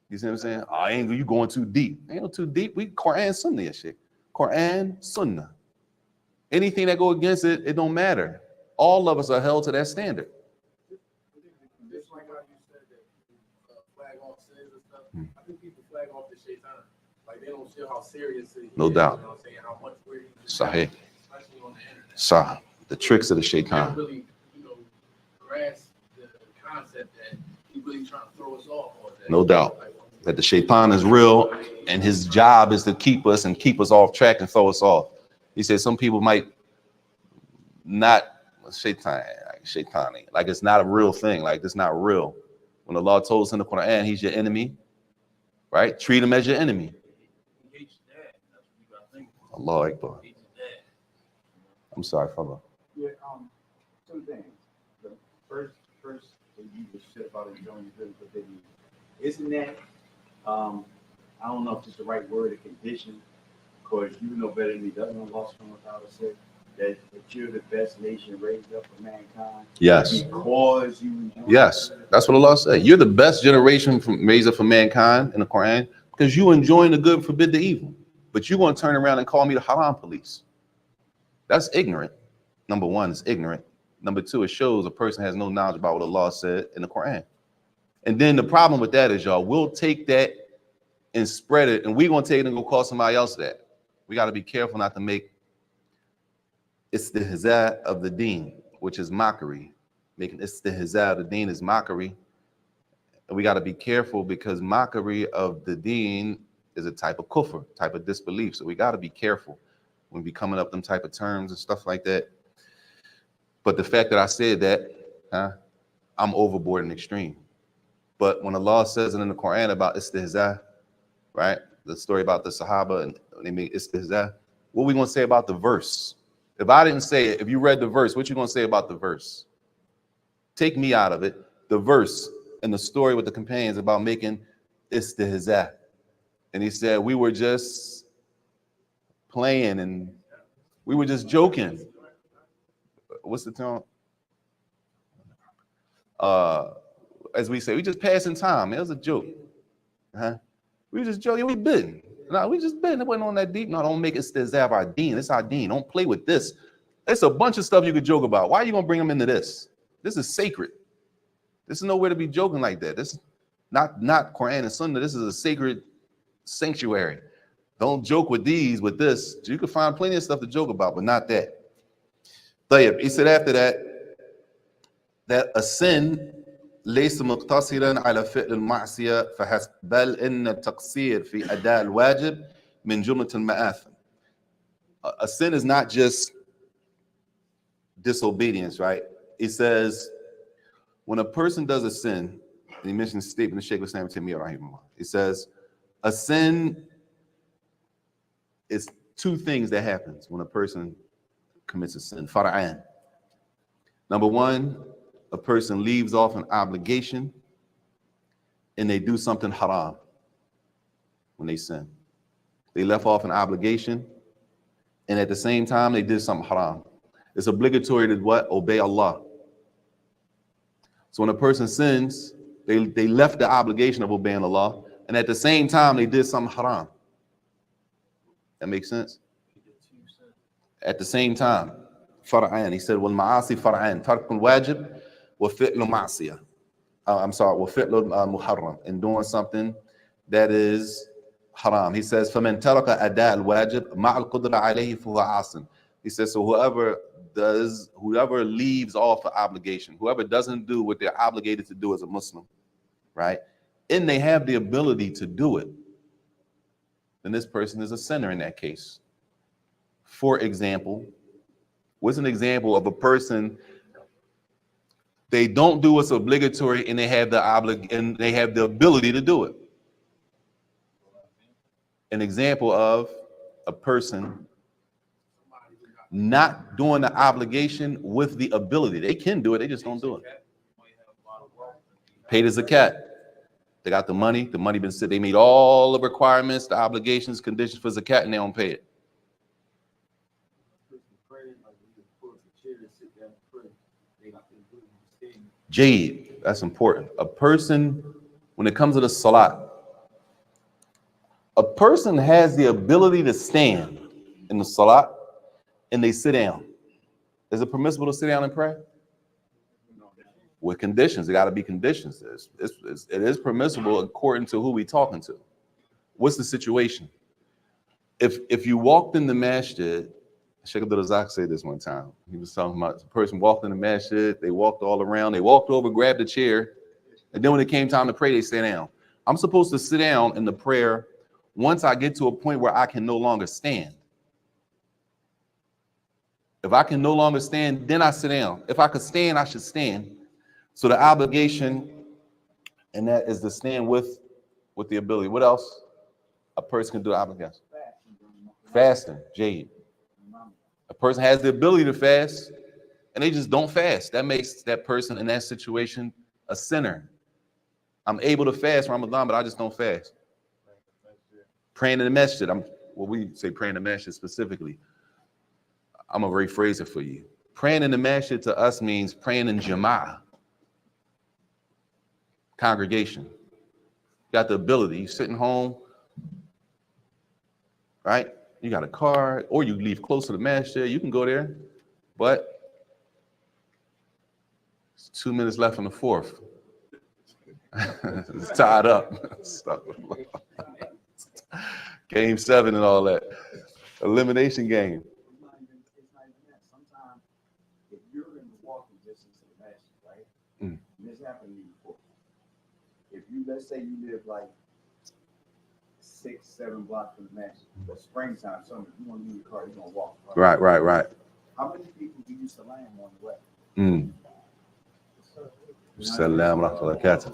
You see what I'm saying? Oh, ain't you going too deep? Ain't no too deep. We Quran Sunnah and shit. Quran Sunnah. Anything that go against it, it don't matter. All of us are held to that standard. Just like how you said that flag off sins and stuff. I think people flag off the shaitan. Like they don't show how serious it is. No doubt. You know what I'm saying? How much we're Sahih. especially on the internet. Sah. The tricks of the Can't shaitan. really, grasp the concept that he's really trying to throw us off on that. No doubt. That the shaitan is real and his job is to keep us off track and throw us off. He said some people might not shaitan, like it's not a real thing, like it's not real. When Allah told us in the Quran, He's your enemy, right? Treat him as your enemy. Allah Akbar. I'm sorry, Father. Yeah, two things. The first thing you just said about enjoying the good and forbidden, isn't that I don't know if it's the right word, a condition, because you know better than me. Doesn't Allah subhanahu wa ta'ala say that you're the best nation raised up for mankind? Yes. Because you enjoy Yes. That's what Allah said. You're the best generation raised up for mankind in the Quran because you enjoying the good, forbid the evil. But you're going to turn around and call me the haram police. That's ignorant. Number one, it's ignorant. Number two, it shows a person has no knowledge about what Allah said in the Quran. And then the problem with that is, y'all, we'll take that and spread it, and we're going to take it and go call somebody else that. We got to be careful not to make istihza of the deen, which is mockery. Making istihza of the deen is mockery. And we got to be careful because mockery of the deen is a type of kufr, type of disbelief. So we got to be careful when we coming up them type of terms and stuff like that. But the fact that I said that, I'm overboard and extreme. But when Allah says it in the Quran about istihza, right? The story about the Sahaba and they make istihza. What are we going to say about the verse? If I didn't say it, if you read the verse, what you going to say about the verse? Take me out of it. The verse and the story with the companions about making istihza. And he said, we were just playing and we were just joking. What's the term? As we say, we just passing time. It was a joke. We were just joking. We been. No, we just been. It wasn't on that deep. No, don't make it stizab our deen. It's our deen. Don't play with this. It's a bunch of stuff you could joke about. Why are you gonna bring them into this? This is sacred. This is nowhere to be joking like that. This is not Quran and Sunnah. This is a sacred sanctuary. Don't joke with these, with this. You can find plenty of stuff to joke about, but not that. He said after that a sin ليس مقتصرا على فعل المعصية فحسب بل إن التقصير في أداء الواجب من جملة المآثم. A sin is not just disobedience, right? He says when a person does a sin, and he mentions the statement of Shaykh Islam Taymiyya rahimahullah. He says a sin is two things that happens when a person commits a sin. Fara'an. Number one, a person leaves off an obligation and they do something haram when they sin. They left off an obligation and at the same time they did something haram. It's obligatory to what? Obey Allah. So when a person sins, they left the obligation of obeying Allah and at the same time they did something haram. That makes sense? At the same time. Fara'an. He said, وَالْمَعَاصِي فَرْعَانِ تَرْكُ الْوَاجِبِ وَفِعْلُ مَعْصِيَةٍ. وَفِعْلُ مُحَرَّمٍ. And doing something that is haram. He says, فَمَنْ تَرَكَ أَدَاءَ الْوَاجِبِ مَعَ الْقُدْرَةِ عَلَيْهِ فَهُوَ عَاصٍ. He says, so whoever leaves off an obligation, whoever doesn't do what they're obligated to do as a Muslim, right? And they have the ability to do it, then this person is a sinner in that case. For example, what's an example of a person, they don't do what's obligatory and they have the ability to do it? An example of a person not doing the obligation with the ability. They can do it, they just don't do it. Pay the zakat. They got the money been set. They meet all the requirements, the obligations, conditions for zakat, and they don't pay it. Jade, that's important. A person, when it comes to the salat, a person has the ability to stand in the salat and they sit down. Is it permissible to sit down and pray? With conditions. There got to be conditions. It is permissible according to who we're talking to. What's the situation? If you walked in the masjid, Sheikh Abdul Razak said this one time. He was talking about a person walked in the masjid, they walked all around, they walked over, grabbed a chair, and then when it came time to pray, they sat down. I'm supposed to sit down in the prayer once I get to a point where I can no longer stand. If I can no longer stand, then I sit down. If I could stand, I should stand. So the obligation, and that is to stand with the ability. What else a person can do? Obligation. Fasting, Jade. A person has the ability to fast, and they just don't fast. That makes that person in that situation a sinner. I'm able to fast Ramadan, but I just don't fast. Praying in the masjid. We say praying in the masjid specifically. I'm gonna rephrase it for you. Praying in the masjid to us means praying in jama'ah, congregation. You got the ability. You sitting home, right? You got a car, or you leave close to the masjid. You can go there, but it's 2 minutes left in the fourth. It's tied up. Game 7 and all that. Elimination game. It's not even that. Sometimes if you're in the walking distance of the masjid, right? Mm. And this happened to me before. If you, let's say you live like 6, 7 blocks from the masjid, but springtime, summer, you want to leave your car, you're gonna walk. Right. How many people do you salam on the way? Salam rahmatullahi wa barakatuh.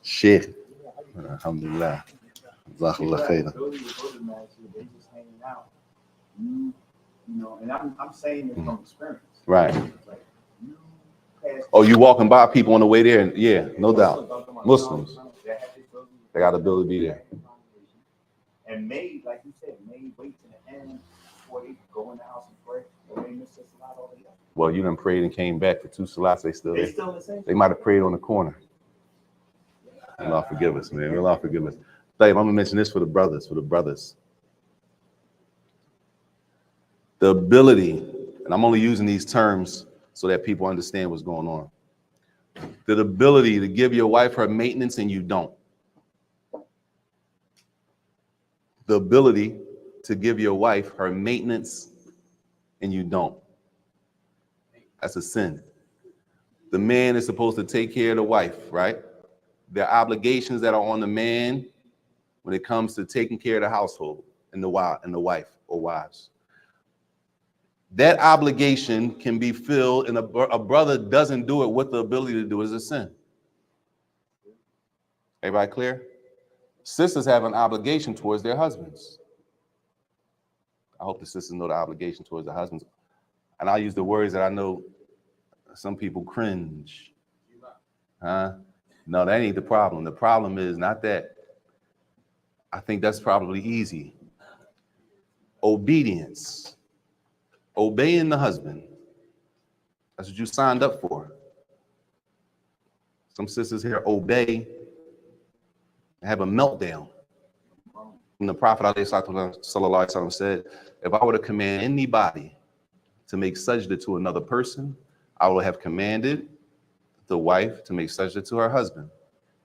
Sheikh. Alhamdulillah. Jazakallah khairan. Ability to go to the masjid, they just hanging out. You know, and I'm saying it from experience. Right. Like, you pass. Oh, you walking by people on the way there, and yeah, no doubt. Muslims, they got the ability to be there. And may, like you said, may wait to the end before they go in the house and pray, or they miss a salat already. Well, you done prayed and came back for 2 salats. They still there. Still the same. They might have prayed on the corner. Allah forgive us, man. Allah forgive us. I'm gonna mention this for the brothers. The ability, and I'm only using these terms so that people understand what's going on. The ability to give your wife her maintenance and you don't. The ability to give your wife her maintenance and you don't. That's a sin. The man is supposed to take care of the wife, right? There are obligations that are on the man when it comes to taking care of the household and the wife or wives. That obligation can be filled, and a brother doesn't do it with the ability to do it, is a sin. Everybody clear? Sisters have an obligation towards their husbands. I hope the sisters know the obligation towards their husbands. And I'll use the words that I know some people cringe. Huh? No, that ain't the problem. The problem is not that. I think that's probably easy. Obedience. Obeying the husband. That's what you signed up for. Some sisters here obey and have a meltdown. And the Prophet ﷺ said, if I were to command anybody to make sajda to another person, I would have commanded the wife to make sajda to her husband.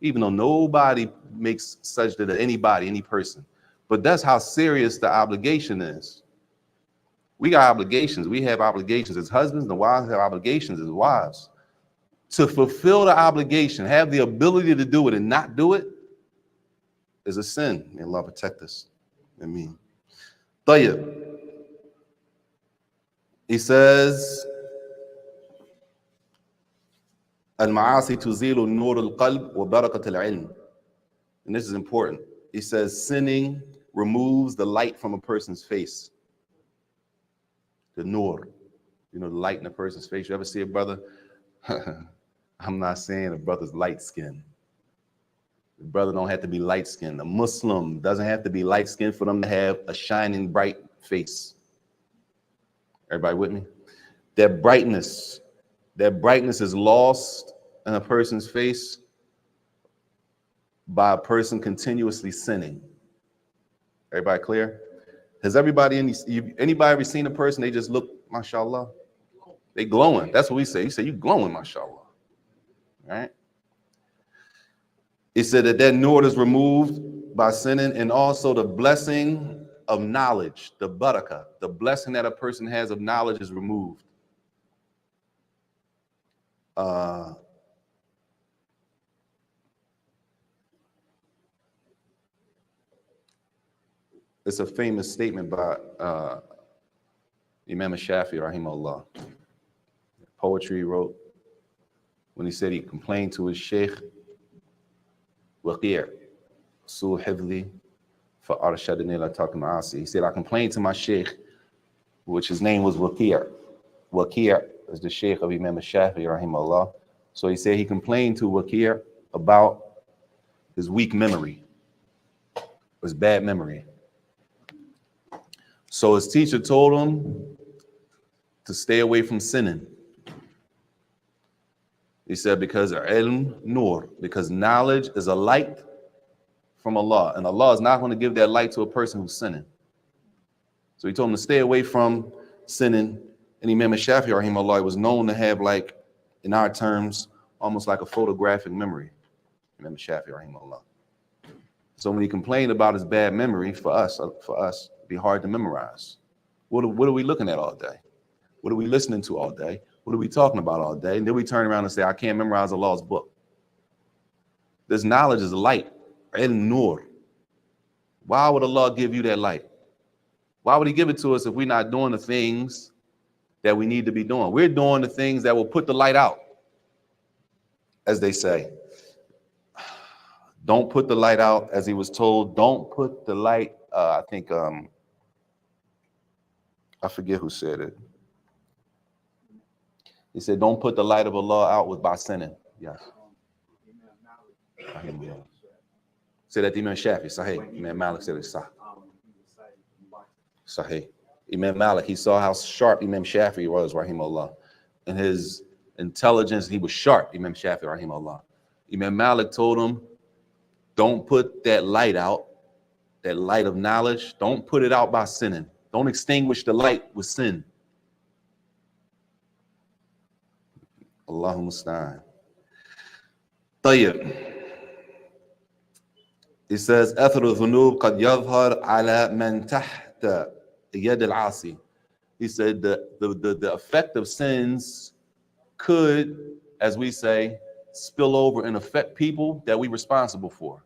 Even though nobody makes sajda to anybody, any person. But that's how serious the obligation is. We got obligations. We have obligations as husbands. The wives have obligations as wives. To fulfill the obligation, have the ability to do it and not do it is a sin. May Allah protect us. Ameen. Tayyib. He says, Al-ma'asi tuzilu nur al-qalb wa barakat al-ilm. And this is important. He says, sinning removes the light from a person's face. The nur, you know, the light in a person's face. You ever see a brother? I'm not saying a brother's light skinned. The brother don't have to be light skinned. A Muslim doesn't have to be light skinned for them to have a shining bright face. Everybody with me? That brightness is lost in a person's face by a person continuously sinning. Everybody clear? Has anybody ever seen a person, they just look, mashallah? They glowing. That's what we say. You say, you glowing, mashallah. Right? It said that nur is removed by sinning, and also the blessing of knowledge, the barakah, the blessing that a person has of knowledge is removed. It's a famous statement by Imam Shafi, rahimahullah. Poetry he wrote when he said he complained to his sheikh, Waqir, Su Hifli, for Arshadini la Taqma'asi. He said, I complained to my sheikh, which his name was Waqir. Waqir is the sheikh of Imam Shafi, rahimahullah. So he said he complained to Waqir about his weak memory, his bad memory. So his teacher told him to stay away from sinning. He said, because ilm nur, because knowledge is a light from Allah, and Allah is not going to give that light to a person who's sinning. So he told him to stay away from sinning. And Imam Shafi'i, rahimahullah, was known to have, like, in our terms, almost like a photographic memory. Imam Shafi'i, rahimahullah. So when he complained about his bad memory, for us, it'd be hard to memorize. What are we looking at all day? What are we listening to all day? What are we talking about all day? And then we turn around and say, I can't memorize Allah's book. This knowledge is light, al-nur. Why would Allah give you that light? Why would he give it to us if we're not doing the things that we need to be doing? We're doing the things that will put the light out, as they say. Don't put the light out, as he was told. Don't put the light, I forget who said it. He said, don't put the light of Allah out by sinning. Yes. Say that to Imam Shafi. Sahih. Imam Malik said it. Sahih. Imam Malik, he saw how sharp Imam Shafi was, rahimahullah. In his intelligence, he was sharp, Imam Shafi, rahimahullah. Imam Malik told him, don't put that light out, that light of knowledge, don't put it out by sinning. Don't extinguish the light with sin. Allahumma musta'an. طيب. He says, أثر الذنوب قد يظهر على من تحت يد العاصي. He said the effect of sins could, as we say, spill over and affect people that we're responsible for.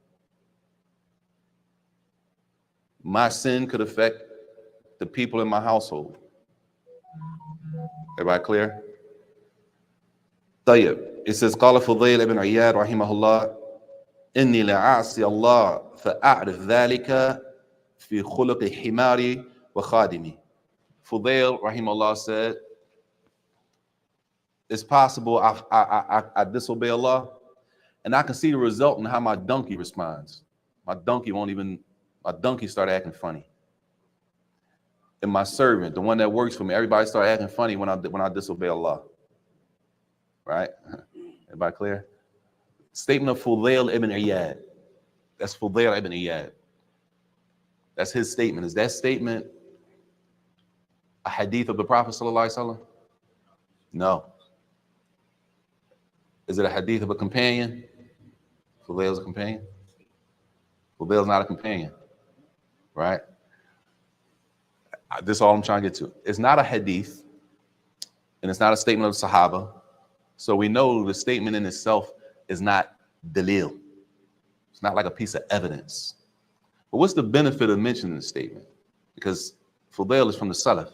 My sin could affect the people in my household. Everybody clear? طيب. It says, قال فضيل ابن عياد رحمه الله إني لأعصي الله فأعرف ذلك في خلق حماري وخادمي. Fudail, rahimahullah, said, it's possible I disobey Allah, and I can see the result in how my donkey responds. My donkey started acting funny. And my servant, the one that works for me, everybody started acting funny when I disobey Allah. Right? Everybody clear? Statement of Fudail ibn Iyad. That's Fudail ibn Iyad. That's his statement. Is that statement a hadith of the Prophet sallallahu alaihi wasallam? No. Is it a hadith of a companion? Fudail's a companion? Fudail's not a companion, right? This is all I'm trying to get to. It's not a hadith, and it's not a statement of Sahaba. So we know the statement in itself is not dalil. It's not like a piece of evidence. But what's the benefit of mentioning the statement? Because Fudail is from the Salaf.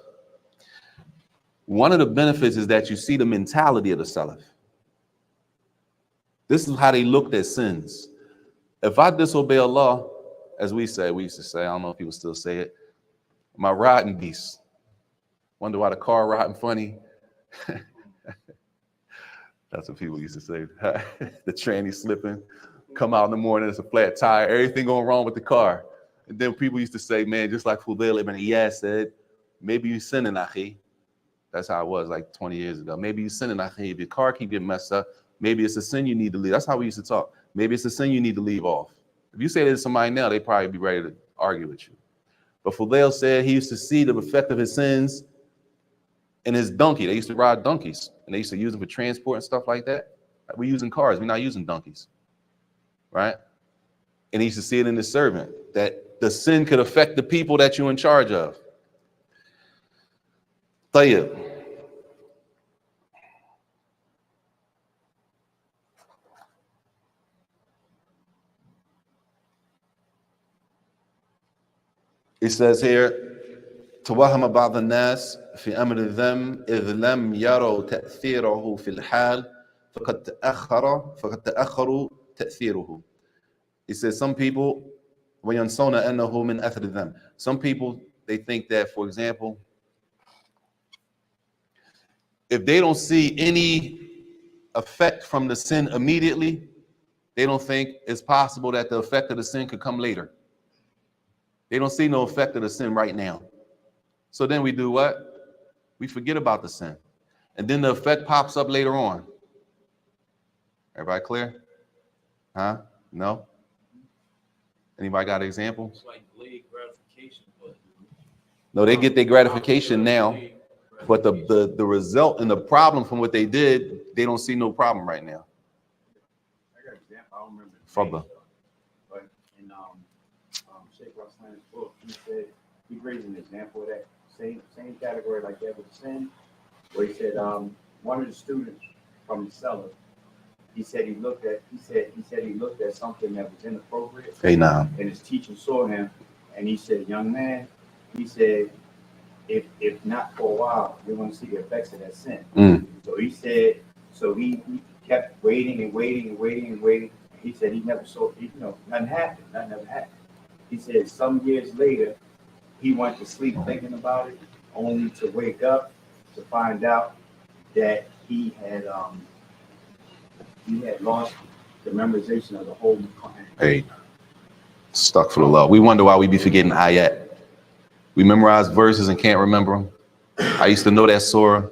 One of the benefits is that you see the mentality of the Salaf. This is how they looked at sins. If I disobey Allah, as we used to say, I don't know if people still say it, my riding beast. Wonder why the car riding funny? That's what people used to say. The tranny slipping, come out in the morning, it's a flat tire, everything going wrong with the car. And then people used to say, man, just like Fudail ibn Iyad said, maybe you sinning, akhi. That's how it was like 20 years ago. Maybe you sinning, akhi. If your car keep getting messed up, maybe it's a sin you need to leave. That's how we used to talk. Maybe it's a sin you need to leave off. If you say that to somebody now, they'd probably be ready to argue with you. But Fudail said he used to see the effect of his sins in his donkey. They used to ride donkeys, and they used to use them for transport and stuff like that. We're using cars. We're not using donkeys, right? And he used to see it in his servant, that the sin could affect the people that you're in charge of. طيب. It says here, توهم بعض الناس في أمر الذم إذ لم يروا تأثيره في الحال فقد تأخروا تأثيره. He says some people وينسون أنه من أثر الذم. Some people, they think that, for example, if they don't see any effect from the sin immediately, they don't think it's possible that the effect of the sin could come later. They don't see no effect of the sin right now. So then we do what? We forget about the sin. And then the effect pops up later on. Everybody clear? Huh? No? Anybody got an example? It's like delayed gratification, but No, they get their gratification now, but the result and the problem from what they did, they don't see no problem right now. I got an example. I don't remember. Further. But in Sheikh Raslan's book, he said he brings an example of that same category like that with sin, where he said one of the students from the cellar, he said he looked at something that was inappropriate. Hey, now. And his teacher saw him, and he said, "Young man," he said, if not for a while, you're going to see the effects of that sin." So he said, he kept waiting and waiting and waiting and waiting. He said he never saw, nothing happened. Nothing ever happened. He said some years later, he went to sleep thinking about it, only to wake up to find out that he had lost the memorization of the whole Quran. Hey, stuck for the love. We wonder why we be forgetting ayat. We memorize verses and can't remember them. I used to know that surah,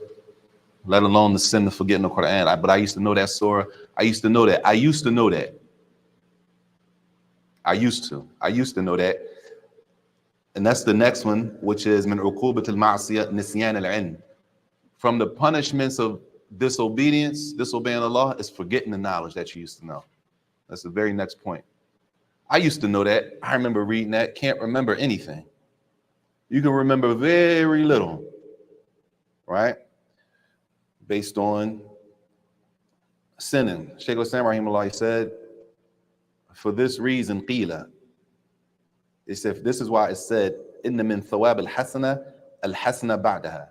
let alone the sin of forgetting the Quran. But I used to know that surah. I used to know that. I used to know that. And that's the next one, which is min uqubat al-ma'siyah nisyan al-ilm. From the punishments of disobedience, disobeying Allah, is forgetting the knowledge that you used to know. That's the very next point. I used to know that. I remember reading that. Can't remember anything. You can remember very little, right? Based on sinning. Shaykh al-Islam rahimahullah said, for this reason, qila. He said, this is why it said, inna min thawab al-hasana ba'daha.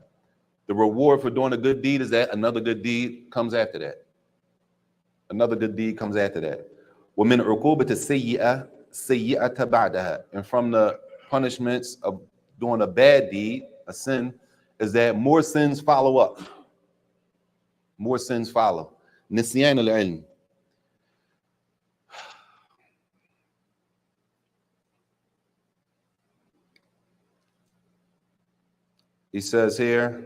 The reward for doing a good deed is that another good deed comes after that. Another good deed comes after that. وَمِنْ عُقُوبَةِ السَّيِّئَةِ سَيِّئَةَ بَعْدَهَا. And from the punishments of doing a bad deed, a sin, is that more sins follow up. More sins follow. نِسْيَانَ الْعِلْمِ. He says here,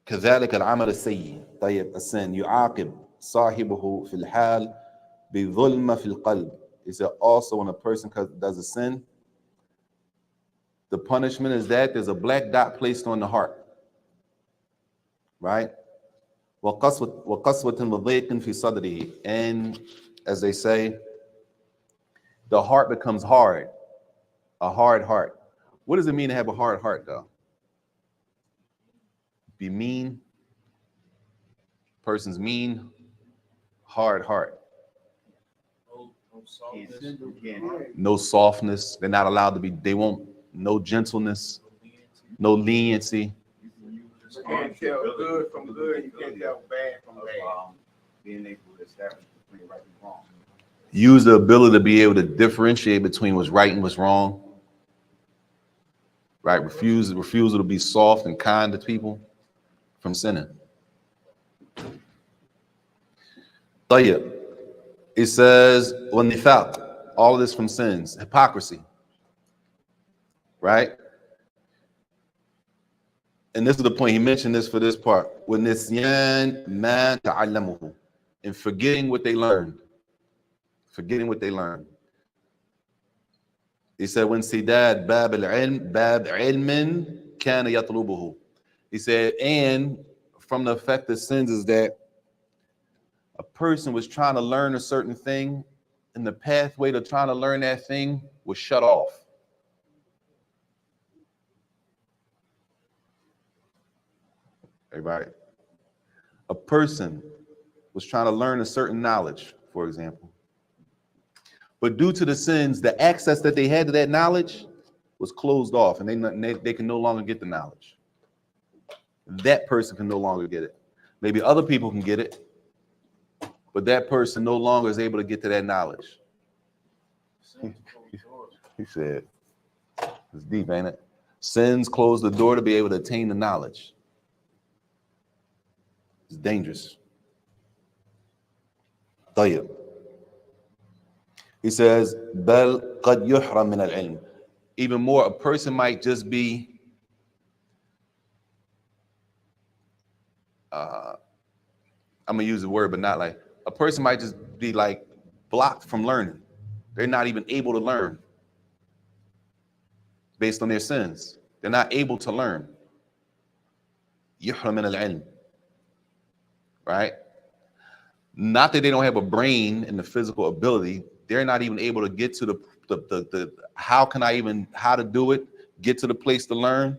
كذلك العمل السيء. طيب السن يعاقب صاحبه في الحال بظلم في القلب. He said also when a person does a sin, the punishment is that there's a black dot placed on the heart, right? وقسوة وضيق في صدره. And as they say, the heart becomes hard, a hard heart. What does it mean to have a hard heart though? Be mean, person's mean, hard heart. No softness. They're not allowed to be, they won't, no gentleness, no leniency. You can't tell good from good, you can't tell bad from bad. Being able to establish between right and wrong. Use the ability to be able to differentiate between what's right and what's wrong. Right? Refusal to be soft and kind to people from sinning. طيب. It says, وَالنِّفَاقِ. All of this from sins. Hypocrisy. Right? And this is the point. He mentioned this for this part. وَالنِّسْيَانِ مَا تَعَلَّمُهُ. And forgetting what they learned. Forgetting what they learned. He said, وَانْسِدَادْ بَابِ الْعِلْمِ بَابْ عِلْمٍ كَانَ يَطْلُبُهُ. He said, and from the effect of sins is that a person was trying to learn a certain thing, and the pathway to trying to learn that thing was shut off. Everybody? A person was trying to learn a certain knowledge, for example. But due to the sins, the access that they had to that knowledge was closed off, and they can no longer get the knowledge. That person can no longer get it. Maybe other people can get it, but that person no longer is able to get to that knowledge. He said, it's deep, ain't it? Sins close the door to be able to attain the knowledge. It's dangerous. طيب. He says, بل قد يحرم من العلم. Even more, a person might just be I'm gonna use the word, but not like a person might just be like blocked from learning. They're not even able to learn based on their sins. They're not able to learn. يحرم من العلم. Right? Not that they don't have a brain and the physical ability. They're not even able to get to the how to do it, get to the place to learn.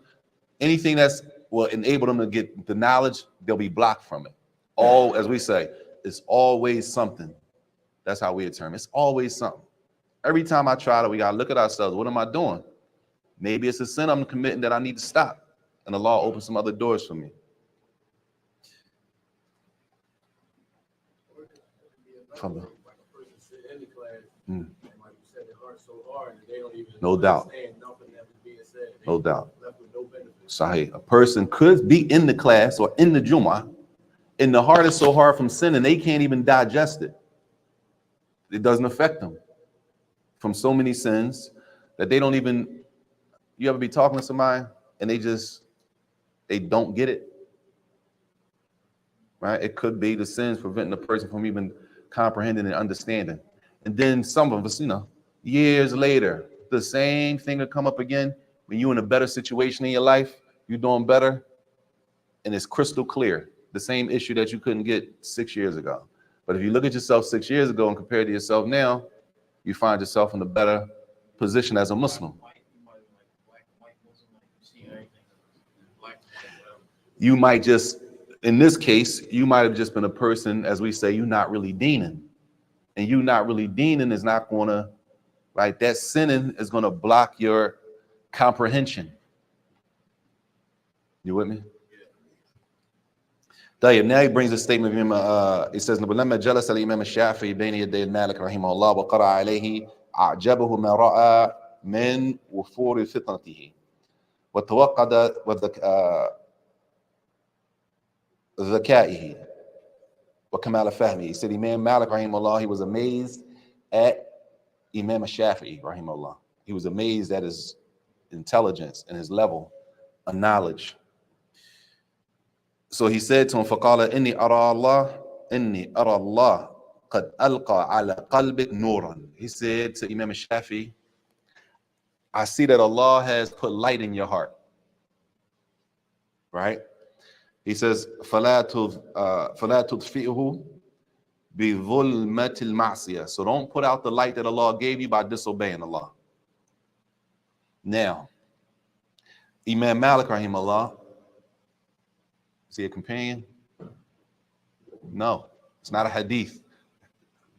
Anything that's will enable them to get the knowledge, they'll be blocked from it. All, as we say, it's always something. That's how we determine. It's always something. Every time I try to, we gotta look at ourselves. What am I doing? Maybe it's a sin I'm committing that I need to stop. And the law opens some other doors for me. From the, like a person sitting in the class, and like you said, their heart's so hard that they don't even no doubt. understand nothing that was being said. No doubt. Left with no benefit. Sahih. A person could be in the class or in the Jummah, and the heart is so hard from sinning, they can't even digest it. It doesn't affect them from so many sins that they don't even, you ever be talking to somebody and they don't get it, right? It could be the sins preventing the person from even comprehending and understanding. And then some of us, years later, the same thing will come up again when you're in a better situation in your life, you're doing better, and it's crystal clear, the same issue that you couldn't get 6 years ago. But if you look at yourself 6 years ago and compare to yourself now, you find yourself in a better position as a Muslim. You might just, in this case, you might have just been a person, as we say, you're not really deening. And you not really deening is not going to, right? That sinning is going to block your comprehension. You with me? Now he brings a statement of him. It says, "لما جلس الإمام الشافعي بين يدي مالك رحمه الله وقرأ عليه أعجبه ما رأى من وفور فطنته وتوقد ذكائه وكمال فهمه." He said, Imam Malik rahimahullah, he was amazed at Imam Shafi'i rahimahullah. He was amazed at his intelligence and his level of knowledge. So he said to him, فَقَالَ إِنِّي أَرَى اللَّهَ قَدْ أَلْقَى عَلَى قَلْبِكَ نُورًا. He said to Imam Shafi'i, I see that Allah has put light in your heart. Right? He says, فَلَا تُطْفِئُهُ بِظُلْمَةِ الْمَعْصِيَةِ. So don't put out the light that Allah gave you by disobeying Allah. Now, Imam Malik rahimahullah, is he a companion? No, it's not a hadith.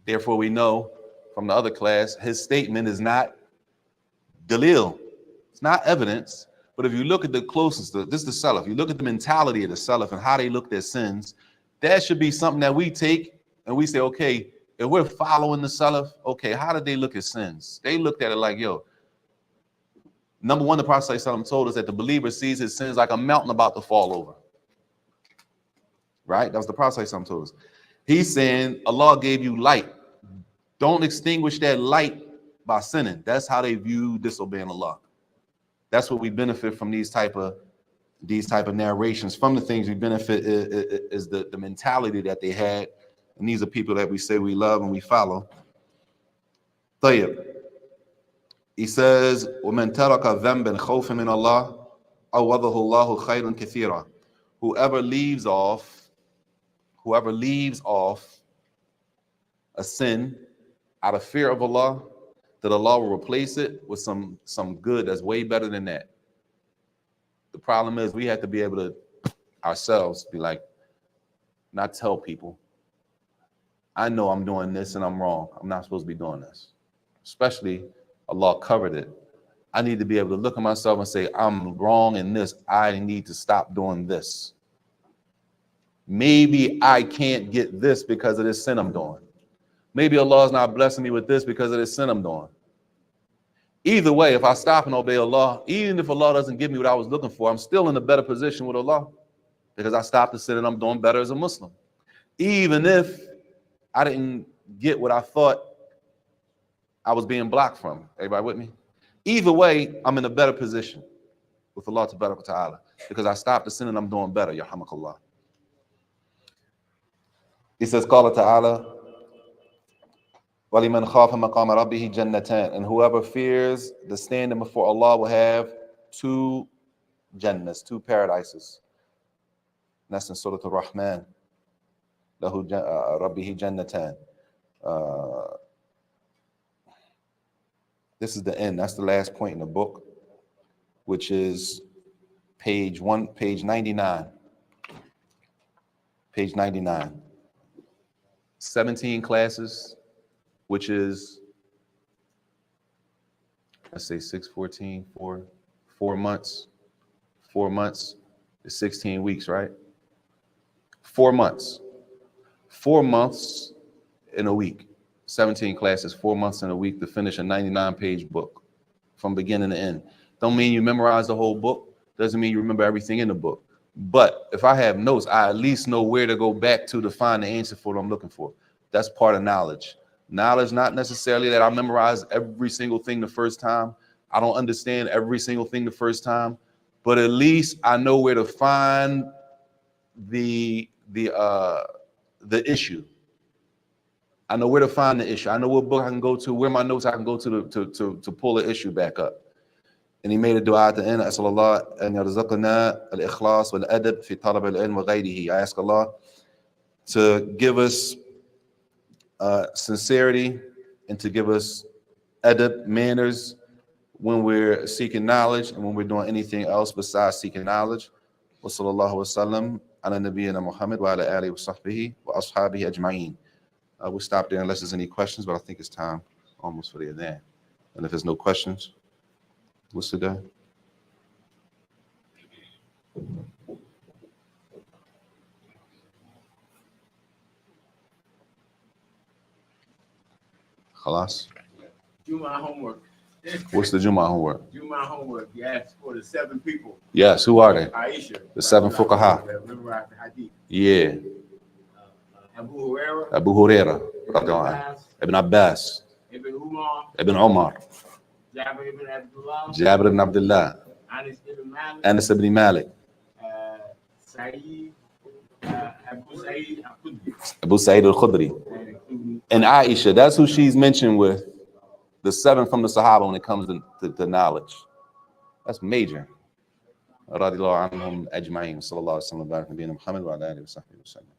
Therefore, we know from the other class, his statement is not dalil. It's not evidence. But if you look at the closest, this is the Salaf, you look at the mentality of the Salaf and how they looked at sins, that should be something that we take and we say, okay, if we're following the Salaf, okay, how did they look at sins? They looked at it like, number one, the Prophet ﷺ told us that the believer sees his sins like a mountain about to fall over. Right? That was the Prophet ﷺ told us. He's saying Allah gave you light. Don't extinguish that light by sinning. That's how they view disobeying Allah. That's what we benefit from these type of narrations. From the things we benefit is the mentality that they had. And these are people that we say we love and we follow. طيب. He says, وَمَنْ تَرَكَ ذَنْبًا خَوْفًا مِنَ اللَّهِ عَوَّضَهُ اللَّهُ خَيْرًا كَثِيرًا. Whoever leaves off a sin out of fear of Allah, that Allah will replace it with some good that's way better than that. The problem is we have to be able to ourselves be like, not tell people, I know I'm doing this and I'm wrong. I'm not supposed to be doing this. Especially Allah covered it. I need to be able to look at myself and say, I'm wrong in this. I need to stop doing this. Maybe I can't get this because of this sin I'm doing. Maybe Allah is not blessing me with this because of this sin I'm doing. Either way, if I stop and obey Allah, even if Allah doesn't give me what I was looking for, I'm still in a better position with Allah because I stopped the sin and I'm doing better as a Muslim. Even if I didn't get what I thought I was being blocked from. Everybody with me? Either way, I'm in a better position with Allah Ta'ala because I stopped the sin and I'm doing better. Yarhamakallah. He says, قال تعالى, وَلِمَنْ خَافَ مَقَامَ رَبِّهِ جَنَّتَانِ. And whoever fears the standing before Allah will have 2 Jannahs, 2 paradises. And that's in Surah Al-Rahman. لَهُ رَبِّهِ جَنَّتَانِ. This is the end. That's the last point in the book, which is page 99. Page 99. 17 classes, which is, let's say 6, 14, 4 months. 4 months is 16 weeks, right? 4 months. 4 months in a week. 17 classes, 4 months in a week to finish a 99-page book from beginning to end. Don't mean you memorize the whole book. Doesn't mean you remember everything in the book. But if I have notes, I at least know where to go back to find the answer for what I'm looking for. That's part of knowledge. Knowledge, not necessarily that I memorize every single thing the first time. I don't understand every single thing the first time, but at least I know where to find the issue. I know where to find the issue. I know what book I can go to, where my notes I can go to pull the issue back up. And he made a dua at the end. أسأل الله أن يرزقنا الإخلاص والأدب في طلب العلم وغيره. I ask Allah to give us sincerity and to give us adab, manners, when we're seeking knowledge and when we're doing anything else besides seeking knowledge. Wa sallallahu wa sallam ala nabiyyina Muhammad wa ala alihi wa sahbihi wa ashabihi ajma'in. We'll stop there unless there's any questions, but I think it's time almost for the adhan. And if there's no questions, what's the day? Khalas. Juma homework. What's the Juma homework? Juma homework. You asked for the 7 people. Yes, who are they? Aisha. The 7 fuqaha. Memorize the hadith. Yeah. Abu Huraira. Abu Huraira, Ibn Abbas, Ibn Umar. Ibn Umar, Jabir ibn Abdullah. Jabir ibn Abdullah, Anas ibn Malik. Anas ibn Malik, Saeed. Abu Saeed al-Khudri. Abu Sa'id al-Khudri, and Aisha. That's who she's mentioned with the 7 from the Sahaba when it comes to knowledge. That's major. Radiyallahu anhum ajma'in. Sallallahu alaihi wa sallam. Muhammad wa alihi wa sahbihi wa sallam.